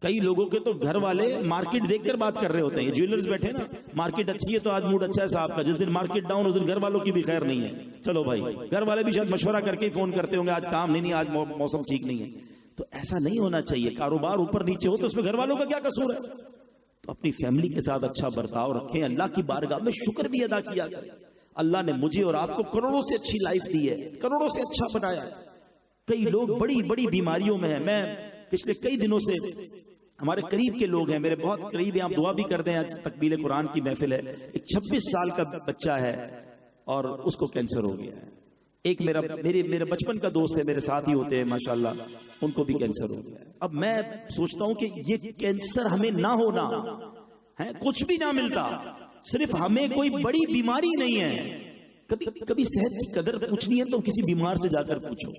کئی لوگوں کے تو گھر والے مارکیٹ دیکھ کر بات کر رہے ہوتے ہیں، یہ جیولرز بیٹھے نا، مارکیٹ اچھی ہے تو آج موڈ اچھا ہے صاحب کا، جس دن مارکیٹ ڈاؤن اس دن گھر والوں کی بھی خیر نہیں ہے۔ چلو بھائی، گھر والے بھی شاید مشورہ کر کے فون کرتے ہوں گے، آج کام نہیں، آج موسم ٹھیک نہیں ہے۔ تو ایسا نہیں ہونا چاہیے، کاروبار اوپر نیچے ہو تو اس میں گھر والوں کا کیا قصور ہے؟ تو اپنی فیملی کے ساتھ اچھا برتاؤ رکھیں، اللہ کی بارگاہ میں شکر بھی ادا کیا کریں۔ اللہ نے مجھے اور آپ کو کروڑوں سے اچھی لائف دی ہے، کروڑوں سے اچھا بنایا۔ کئی لوگ بڑی بڑی بیماریوں میں ہیں، میں پچھلے کئی دنوں سے، ہمارے قریب کے لوگ ہیں، میرے بہت قریب ہیں، آپ دعا بھی کر دیں، تکمیل قرآن کی محفل ہے، ایک 26 سال کا بچہ ہے اور اس کو کینسر ہو گیا ہے۔ ایک میرے بچپن کا دوست ہے، میرے ساتھ ہی ہوتے ہیں ماشاءاللہ، ان کو بھی کینسر ہو گیا ہے۔ اب میں سوچتا ہوں کہ یہ کینسر ہمیں نہ ہونا ہے، کچھ بھی نہ ملتا، صرف ہمیں کوئی بڑی بیماری نہیں ہے۔ کبھی صحت کی قدر پوچھنی ہے تو کسی بیمار سے جا کر پوچھو،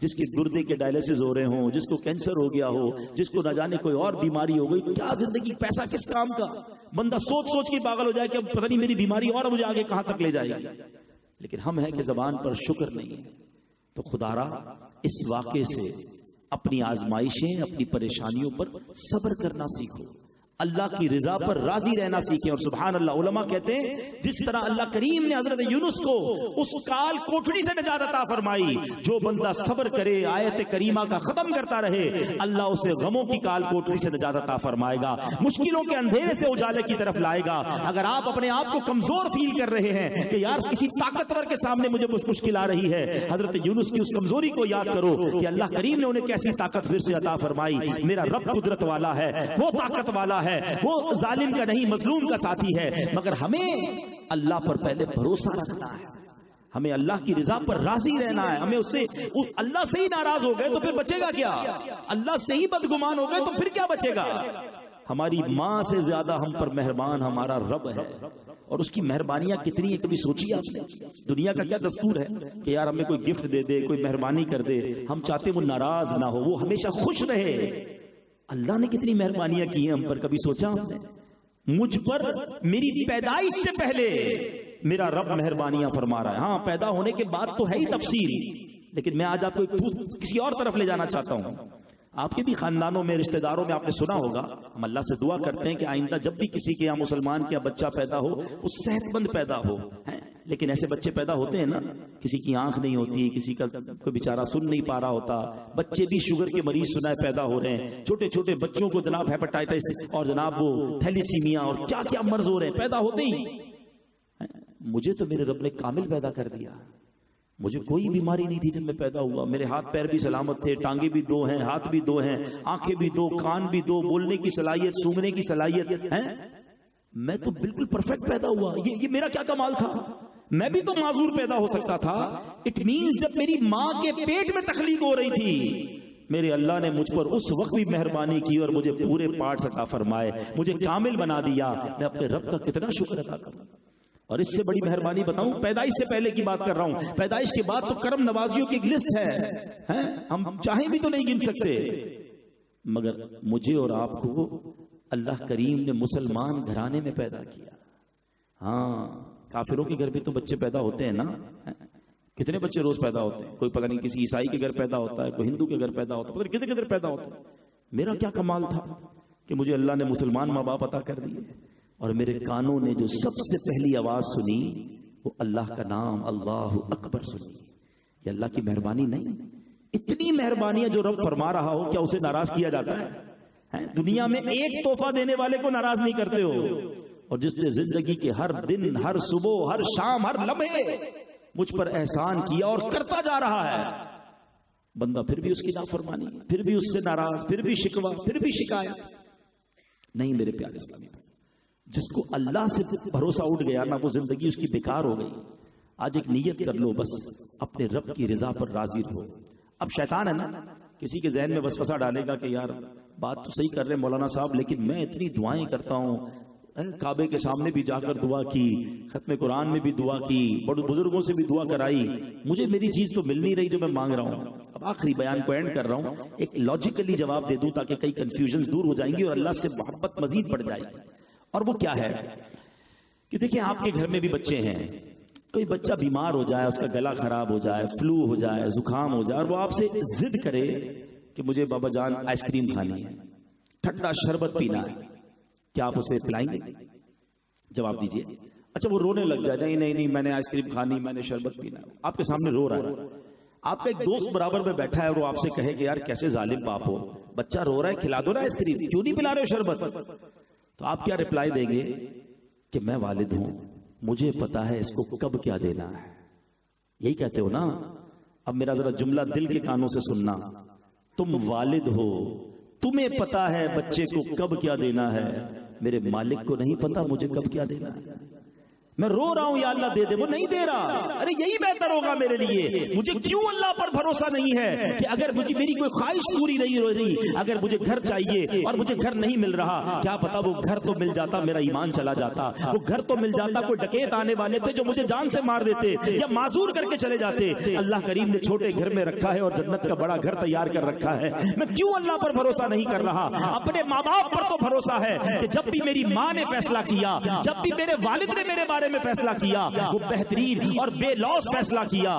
جس کے گردے کے ڈائلسس ہو رہے ہوں، جس کو کینسر ہو گیا ہو، جس کو نہ جانے کوئی اور بیماری ہو گئی، کیا زندگی، پیسہ کس کام کا؟ بندہ سوچ کے پاگل ہو جائے کہ اب پتہ نہیں میری بیماری اور مجھے آگے کہاں تک لے جائے گی۔ لیکن ہم ہیں کہ زبان پر شکر نہیں ہے۔ تو خدا را اس واقعے سے اپنی آزمائشیں، اپنی پریشانیوں پر صبر کرنا سیکھو، اللہ کی رضا پر راضی رہنا سیکھیں۔ اور سبحان اللہ، علماء کہتے ہیں جس طرح اللہ کریم نے حضرت یونس کو اس کال کوٹڑی سے نجات عطا فرمائی، جو بندہ صبر کرے، آیت کریمہ کا ختم کرتا رہے، اللہ اسے غموں کی کال کوٹڑی سے نجات عطا فرمائے گا، مشکلوں کے اندھیرے سے اجالے کی طرف لائے گا۔ اگر آپ اپنے آپ کو کمزور فیل کر رہے ہیں کہ یار کسی طاقتور کے سامنے مجھے کچھ مشکل آ رہی ہے، حضرت یونس کی اس کمزوری کو یاد کرو کہ اللہ کریم نے انہیں کیسی طاقت پھر سے عطا فرمائی۔ میرا رب قدرت والا ہے، وہ طاقت والا ہے، وہ ظالم کا نہیں مظلوم کا ساتھی ہے، مگر ہمیں اللہ پر پہلے بھروسہ رکھنا ہے، ہمیں اللہ کی رضا پر راضی رہنا ہے، ہمیں اس سے، اللہ سے ہی ناراض ہو گئے تو پھر بچے گا کیا؟ اللہ سے ہی بدگمان ہو گئے تو پھر کیا بچے گا؟ ہماری ماں سے زیادہ ہم پر مہربان ہمارا رب ہے، اور اس کی مہربانیاں کتنی ہیں کبھی سوچی آپ نے؟ دنیا کا کیا دستور ہے کہ یار ہمیں کوئی گفٹ دے دے، کوئی مہربانی کر دے، ہم چاہتے وہ ناراض نہ ہو، وہ ہمیشہ خوش رہے۔ اللہ نے کتنی مہربانیاں کی ہیں ہم پر، کبھی سوچا ہم نے؟ مجھ پر میری پیدائش سے پہلے میرا رب مہربانیاں فرما رہا ہے۔ ہاں پیدا ہونے کے بعد تو ہے ہی تفصیل، لیکن میں آج آپ کو کسی اور طرف لے جانا چاہتا ہوں۔ آپ کے بھی خاندانوں میں، رشتہ داروں میں آپ نے سنا ہوگا، ہم اللہ سے دعا کرتے ہیں کہ آئندہ جب بھی کسی کے یہاں مسلمان کے یہاں بچہ پیدا ہو وہ صحت مند پیدا ہو، لیکن ایسے بچے پیدا ہوتے ہیں نا، کسی کی آنکھ نہیں ہوتی، کسی کا کوئی بیچارہ سن نہیں پا رہا ہوتا، بچے بھی شوگر کے مریض سنا ہے پیدا ہو رہے ہیں، چھوٹے چھوٹے بچوں کو جناب ہیپاٹائٹس اور جناب وہ تھیلیسیمیا اور کیا کیا مرض ہو رہے ہیں، پیدا ہوتے ہی۔ مجھے تو میرے رب نے کامل پیدا کر دیا، مجھے کوئی بیماری نہیں تھی جب میں پیدا ہوا، میرے ہاتھ پیر بھی سلامت تھے، ٹانگیں بھی دو ہیں، ہاتھ بھی دو ہیں، آنکھیں بھی دو، کان بھی دو، بولنے کی صلاحیت، سونگنے کی صلاحیت ہے، میں تو بالکل پرفیکٹ پیدا ہوا۔ یہ میرا کیا کمال تھا؟ میں بھی تو معذور پیدا ہو سکتا تھا۔ اٹ مینز جب میری ماں کے پیٹ میں تخلیق ہو رہی تھی، میرے اللہ نے مجھ پر اس وقت بھی مہربانی کی اور مجھے پورے پارٹس عطا فرمائے، مجھے کامل بنا دیا۔ میں اپنے رب کا کتنا شکر ادا کروں۔ اور اس سے بڑی مہربانی بتاؤں، پیدائش سے پہلے کی بات کر رہا ہوں، پیدائش کے بعد تو کرم نوازیوں کی ایک لسٹ ہے، ہم چاہیں بھی تو نہیں گن سکتے، مگر مجھے اور آپ کو اللہ کریم نے مسلمان گھرانے میں پیدا کیا۔ ہاں، کافروں کے گھر بھی تو بچے پیدا ہوتے ہیں نا، کتنے بچے روز پیدا ہوتے ہیں، کوئی پتہ نہیں کسی عیسائی کے گھر پیدا ہوتا ہے، کوئی ہندو کے گھر پیدا ہوتا ہے، پتہ نہیں کتنے گھر پیدا ہوتا ہے۔ میرا کیا کمال تھا کہ مجھے اللہ نے مسلمان ماں باپ عطا کر دیے، اور میرے کانوں نے جو سب سے پہلی آواز سنی وہ اللہ کا نام اللہ اکبر سنی۔ یہ اللہ کی مہربانی نہیں؟ اتنی مہربانیاں جو رب فرما رہا ہو، کیا اسے ناراض کیا جاتا ہے؟ دنیا میں ایک تحفہ دینے والے کو ناراض نہیں کرتے ہو، اور جس نے زندگی کے ہر دن، ہر صبح، ہر شام، ہر لمحے مجھ پر احسان کیا اور کرتا جا رہا ہے، بندہ پھر بھی اس کی نافرمانی، پھر بھی اس سے ناراض، پھر بھی شکوہ، پھر بھی شکایت. نہیں میرے پیارے اسلامی، جس کو اللہ سے بھروسہ اٹھ گیا نا، وہ زندگی اس کی بیکار ہو گئی. آج ایک نیت کر لو، بس اپنے رب کی رضا پر راضی رہو. اب شیطان ہے نا، کسی کے ذہن میں وسوسہ ڈالے گا کہ یار بات تو صحیح کر رہے مولانا صاحب، لیکن میں اتنی دعائیں کرتا ہوں، کعبے کے سامنے بھی جا کر دعا کی، ختم قرآن میں بھی دعا کی، بڑے بزرگوں سے بھی دعا کرائی، مجھے میری چیز تو مل نہیں رہی جو میں مانگ رہا ہوں. اب آخری بیان کو اینڈ کر رہا ہوں، ایک لاجیکلی جواب دے دوں تاکہ کئی کنفیوژنز دور ہو جائیں گی اور اللہ سے محبت مزید بڑھ جائے گی. اور وہ کیا ہے کہ دیکھیں آپ کے گھر میں بھی بچے ہیں، کوئی بچہ بیمار ہو جائے، اس کا گلا خراب ہو جائے، فلو ہو جائے، زکام ہو جائے، اور وہ آپ سے ضد کرے کہ مجھے بابا جان آئس کریم کھانی ہے، ٹھنڈا شربت پینا ہے، کیا آپ اسے پلائیں گے؟ جواب دیجئے. اچھا وہ رونے لگ جائے، نہیں نہیں نہیں میں نے آئس کریم کھانی، میں نے شربت پینا، آپ کے سامنے رو رہا ہے. آپ کا ایک دوست برابر میں بیٹھا ہے اور وہ آپ سے کہے کہ یار کیسے ظالم باپ ہو، بچہ رو رہا ہے کھلا دو نا آئس کریم، کیوں نہیں پلا رہے ہو شربت؟ تو آپ کیا رپلائی دیں گے کہ میں والد ہوں، مجھے پتا ہے اس کو کب کیا دینا ہے. یہی کہتے ہو نا. اب میرا ذرا جملہ دل کے کانوں سے سننا، تم والد ہو، تمہیں پتا ہے بچے کو کب کیا دینا ہے، میرے مالک کو نہیں پتا مجھے کب کیا دینا ہے. میں رو رہا ہوں یا اللہ دے دے، وہ نہیں دے رہا. ارے یہی بہتر ہوگا میرے لیے. مجھے کیوں اللہ پر بھروسہ نہیں ہے کہ اگر مجھے میری کوئی خواہش پوری نہیں ہو رہی، اگر مجھے گھر چاہیے اور مجھے گھر نہیں مل رہا، کیا پتا وہ گھر تو مل جاتا میرا ایمان چلا جاتا، وہ گھر تو مل جاتا کوئی ڈکیت آنے والے تھے جو مجھے جان سے مار دیتے یا معذور کر کے چلے جاتے. اللہ کریم نے چھوٹے گھر میں رکھا ہے اور جنت کا بڑا گھر تیار کر رکھا ہے. میں کیوں اللہ پر بھروسہ نہیں کر رہا؟ اپنے ماں باپ پر تو بھروسہ ہے کہ جب بھی میری ماں نے فیصلہ کیا، جب بھی میرے والد نے میرے بارے میں فیصلہ کیا، وہ بہترین اور بے لوث فیصلہ کیا.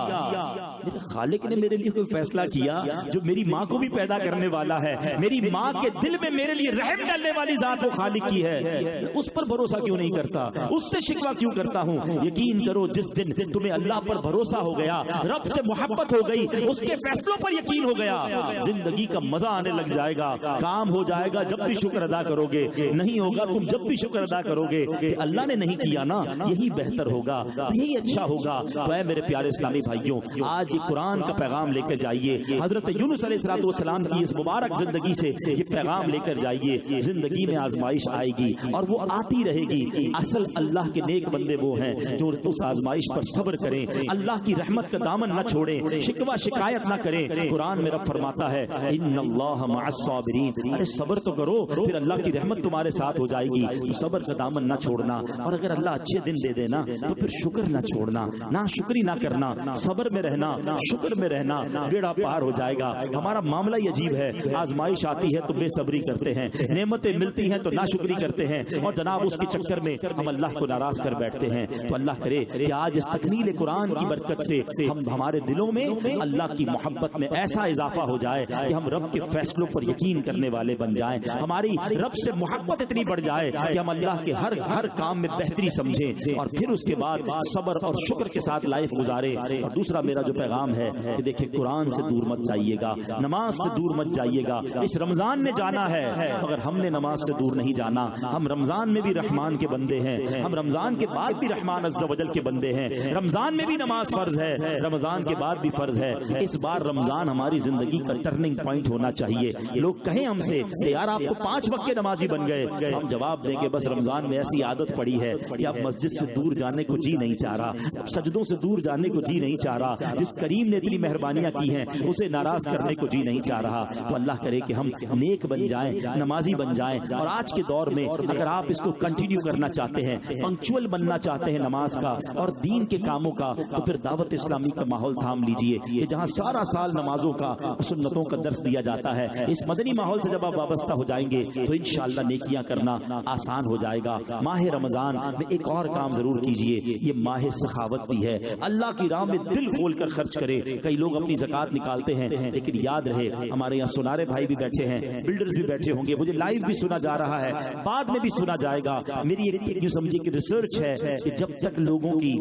میرے خالق نے میرے لیے کوئی فیصلہ کیا جو میری ماں کو بھی پیدا کرنے والا ہے، میری ماں کے دل میں میرے لیے رحم ڈالنے والی ذات وہ خالق کی ہے. اس پر بھروسہ کیوں نہیں کرتا؟ اس سے شکوہ کیوں کرتا ہوں؟ یقین کرو جس دن تمہیں اللہ پر بھروسہ ہو گیا، رب سے محبت ہو گئی، اس کے فیصلوں پر یقین ہو گیا، زندگی کا مزہ آنے لگ جائے گا. کام ہو جائے گا جب بھی شکر ادا کرو گے، نہیں ہوگا تم جب بھی شکر ادا کرو گے کہ اللہ نے نہیں کیا نا، یہی بہتر ہوگا، یہی اچھا ہوگا. تو اے میرے پیارے اسلامی بھائیوں، آج یہ قرآن کا پیغام لے کر جائیے، حضرت یونس علیہ السلام کی اس مبارک زندگی سے یہ پیغام لے کر جائیے. زندگی میں آزمائش آئے گی اور وہ آتی رہے گی. اصل اللہ کے نیک بندے وہ ہیں جو اس آزمائش پر صبر کریں، اللہ کی رحمت کا دامن نہ چھوڑیں، شکوہ شکایت نہ کریں. قرآن میں رب فرماتا ہے ان اللہ مع الصابرین. ارے صبر تو کرو، پھر اللہ کی رحمت تمہارے ساتھ ہو جائے گی. تو صبر کا دامن نہ چھوڑنا، اور اگر اللہ اچھے دن دے دینا تو پھر شکر نہ چھوڑنا، نہ شکری نہ کرنا، صبر میں رہنا، شکر میں رہنا، بیڑا پار ہو جائے گا. ہمارا معاملہ ہی عجیب ہے، آزمائش آتی ہے تو بے صبری کرتے ہیں، نعمتیں ملتی ہیں تو ناشکری کرتے ہیں، اور جناب اس کے چکر میں ہم اللہ کو ناراض کر بیٹھتے ہیں. تو اللہ کرے کہ آج اس تکمیل قرآن کی برکت سے ہمارے دلوں میں اللہ کی محبت میں ایسا اضافہ ہو جائے کہ ہم رب کے فیصلوں پر یقین کرنے والے بن جائیں، ہماری رب سے محبت اتنی بڑھ جائے کہ ہم اللہ کے ہر کام میں بہتری سمجھیں، اور پھر اس کے بعد صبر اور شکر کے ساتھ لائف گزارے. اور دوسرا میرا جو پیغام ہے کہ دیکھیں قرآن سے دور مت جائیے گا، نماز سے دور مت جائیے گا. اس رمضان نے جانا ہے، اگر ہم نے نماز سے دور نہیں جانا، ہم رمضان میں بھی رحمان کے بندے ہیں، ہم رمضان کے بعد بھی رحمان عز و جل کے بندے ہیں. رمضان میں بھی نماز فرض ہے، رمضان کے بعد بھی فرض ہے. اس بار رمضان ہماری زندگی کا ٹرننگ پوائنٹ ہونا چاہیے. لوگ کہیں ہم سے کہ یار آپ تو 5 وقت کے نمازی بن گئے، ہم جواب دیں کہ بس رمضان میں ایسی عادت پڑی ہے کہ اب مسجد سے دور جانے کو جی نہیں چاہ رہا، اب سجدوں سے دور جانے کو جی نہیں چاہ رہا. جس کریم نے اتنی مہربانیاں کی ہیں اسے ناراض کرنے کو جی نہیں چاہ رہا. تو اللہ کرے کہ ہم نیک بن جائیں، نمازی بن جائیں. اور آج کے دور میں اگر آپ اس کو کنٹینیو کرنا چاہتے ہیں، پنکچوئل بننا چاہتے ہیں نماز کا اور دین کے کاموں کا، تو پھر دعوت اسلامی کا ماحول تھام لیجئے کہ جہاں سارا سال نمازوں کا، سنتوں کا درس دیا جاتا ہے. اس مدنی ماحول سے جب آپ وابستہ ہو جائیں گے تو انشاءاللہ نیکیاں کرنا آسان ہو جائے گا. ماہ رمضان میں ایک اور کام ضرور کیجئے، یہ ماہ سخاوت بھی ہے. اللہ کی راہ میں دل کھول کر خرچ کرے. کئی لوگ اپنی زکات نکالتے ہیں، لیکن یاد رہے ہمارے یہاں سنارے بھائی بھی بیٹھے ہیں، بلڈرز بھی بیٹھے ہوں گے، مجھے لائیو بھی سنا جا رہا ہے، بعد میں بھی سنا جائے گا. میری ایک یوں سمجھیے کہ ریسرچ ہے کہ جب تک لوگوں کی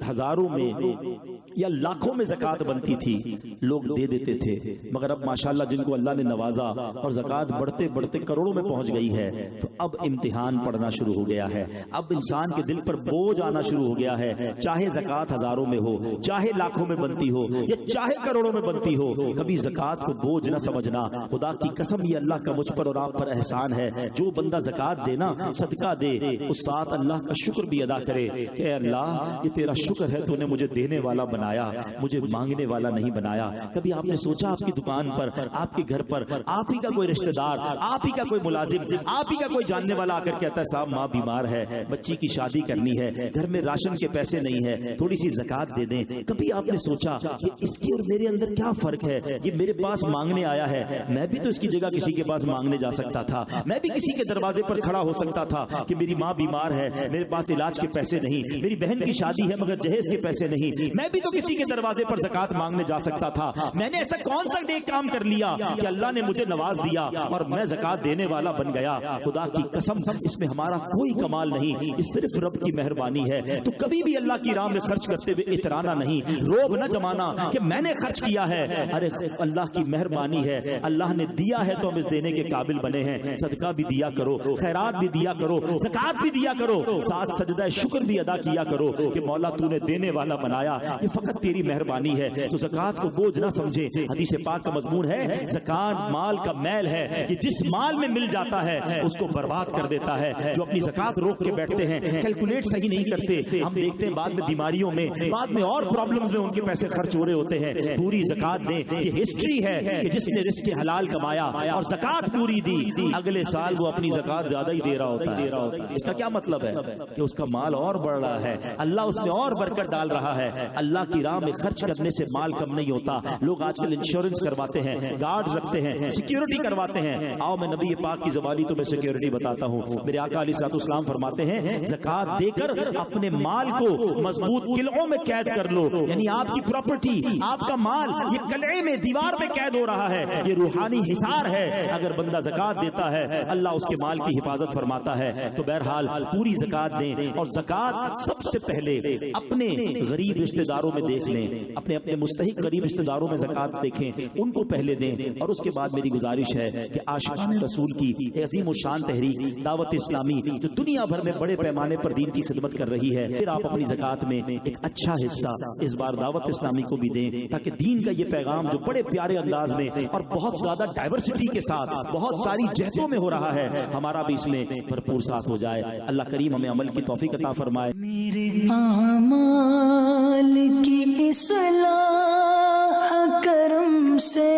ہزاروں میں یا لاکھوں میں زکات بنتی تھی، لوگ دے دیتے تھے، مگر اب ماشاءاللہ جن کو اللہ نے نوازا اور زکات بڑھتے بڑھتے کروڑوں میں پہنچ گئی ہے، تو اب امتحان پڑنا شروع ہو گیا ہے، اب انسان کے دل پر بوجھ آنا شروع ہو گیا ہے، چاہے زکات ہزاروں میں ہو، چاہے لاکھوں میں بنتی ہو یا چاہے کروڑوں میں بنتی ہو، کبھی زکات کو بوجھ نہ سمجھنا۔ خدا کی قسم یہ اللہ کا مجھ پر اور آپ پر احسان ہے، جو بندہ زکات دے نا، صدقہ دے، اس ساتھ اللہ کا شکر بھی ادا کرے کہ اے اللہ یہ تیرا شکر ہے، تو نے مجھے دینے والا بنایا، مجھے مانگنے والا نہیں بنایا۔ کبھی آپ نے سوچا آپ کی دکان پر، آپ کے گھر پر آپ ہی کا کوئی رشتہ دار، آپ ہی کا کوئی ملازم، آپ ہی کا کوئی جاننے والا آ کر کہتا ہے صاحب ماں بیمار ہے، بچی کی شادی کرنی ہے، گھر میں راشن کے پیسے نہیں ہے، تھوڑی سی زکات دے دیں۔ کبھی آپ نے سوچا کہ اس کی اور میرے اندر کیا فرق ہے، یہ میرے پاس مانگنے آیا ہے، میں بھی تو اس کی جگہ کسی کے پاس مانگنے جا سکتا تھا، میں بھی کسی کے دروازے پر کھڑا ہو سکتا تھا کہ میری ماں بیمار ہے، میرے پاس علاج کے پیسے نہیں، میری بہن کی شادی ہے مگر جہیز کے پیسے نہیں، میں بھی تو کسی کے دروازے پر زکات مانگنے جا سکتا تھا۔ میں نے ایسا کون سا نیک کام کر لیا کہ اللہ نے مجھے نواز دیا اور میں زکات دینے والا بن گیا؟ خدا کی قسم اس میں ہمارا کوئی کمال نہیں، یہ صرف رب کی مہربانی ہے۔ تو کبھی بھی اللہ کی راہ میں خرچ کرتے ہوئے اترانا نہیں، روب نہ جمانا کہ میں نے خرچ کیا ہے، ارے اللہ کی مہربانی ہے، اللہ نے دیا ہے تو ہم اس دینے کے قابل بنے ہیں۔ صدقہ بھی دیا کرو، خیرات بھی دیا کرو، زکات بھی دیا کرو، ساتھ سجدہ شکر بھی ادا کیا کرو کہ مولا تو نے دینے والا بنایا، یہ فقط تیری مہربانی ہے۔ تو زکات کو بوجھ نہ سمجھے، حدیث پاک کا مضمون ہے زکات مال کا میل ہے کہ جس مال میں مل جاتا ہے اس کو برباد کر دیتا ہے۔ جو اپنی زکات روک کے بیٹھتے ہیں، کیلکولیٹ صحیح نہیں کرتے، ہم دیکھتے ہیں بعد میں بیماریوں میں، بعد میں اور پرابلمز میں ان کے پیسے خرچ ہو رہے ہوتے ہیں۔ پوری زکات دیں، یہ ہسٹری ہے کہ جس نے رزق حلال کمایا اور زکات پوری دی، اگلے سال وہ اپنی زکات زیادہ ہی دے رہا ہوتا ہے۔ اس کا کیا مطلب ہے کہ اس کا مال اور بڑھ رہا ہے، اللہ اس میں اور برکت ڈال رہا ہے۔ اللہ کی راہ میں خرچ کرنے سے مال کم نہیں ہوتا۔ لوگ آج کل انشورنس کرواتے ہیں، گارڈ رکھتے ہیں، سیکیورٹی کرواتے ہیں۔ آؤ میں نبی پاک کی زبانی تمہیں سیکیورٹی بتاتا ہوں۔ میرے آقا علیہ الصلوۃ والسلام فرماتے ہیں زکات دے کر اپنے مال کو مضبوط قلعوں میں قید کر لو، یعنی آپ کی پراپرٹی، آپ کا مال یہ قلعے میں، دیوار میں قید ہو رہا ہے، یہ روحانی حصار ہے۔ اگر بندہ زکات دیتا ہے اللہ اس کے مال کی حفاظت فرماتا ہے۔ تو بہرحال پوری زکات دیں، اور زکات سب سے پہلے اپنے غریب رشتہ داروں میں دیکھ لیں، اپنے مستحق غریب رشتہ داروں میں زکات دیکھیں، ان کو پہلے دیں، اور اس کے بعد میری گزارش ہے کہ عاشقان رسول کی عظیم الشان تحریک دعوت اسلامی جو دنیا بھر میں بڑے پیمانے پر دین کی خدمت کر رہی ہے، پھر آپ اپنی زکات میں ایک اچھا حصہ اس بار دعوت اسلامی کو بھی دیں، تاکہ دین کا یہ پیغام جو بڑے پیارے انداز میں اور بہت زیادہ ڈائیورسٹی کے ساتھ بہت ساری جہتوں میں ہو رہا ہے، ہمارا بھی اس میں بھرپور ساتھ ہو جائے۔ اللہ کریم ہمیں عمل کی توفیق عطا فرمائے۔ میرے اعمال کی اصلاح کرم سے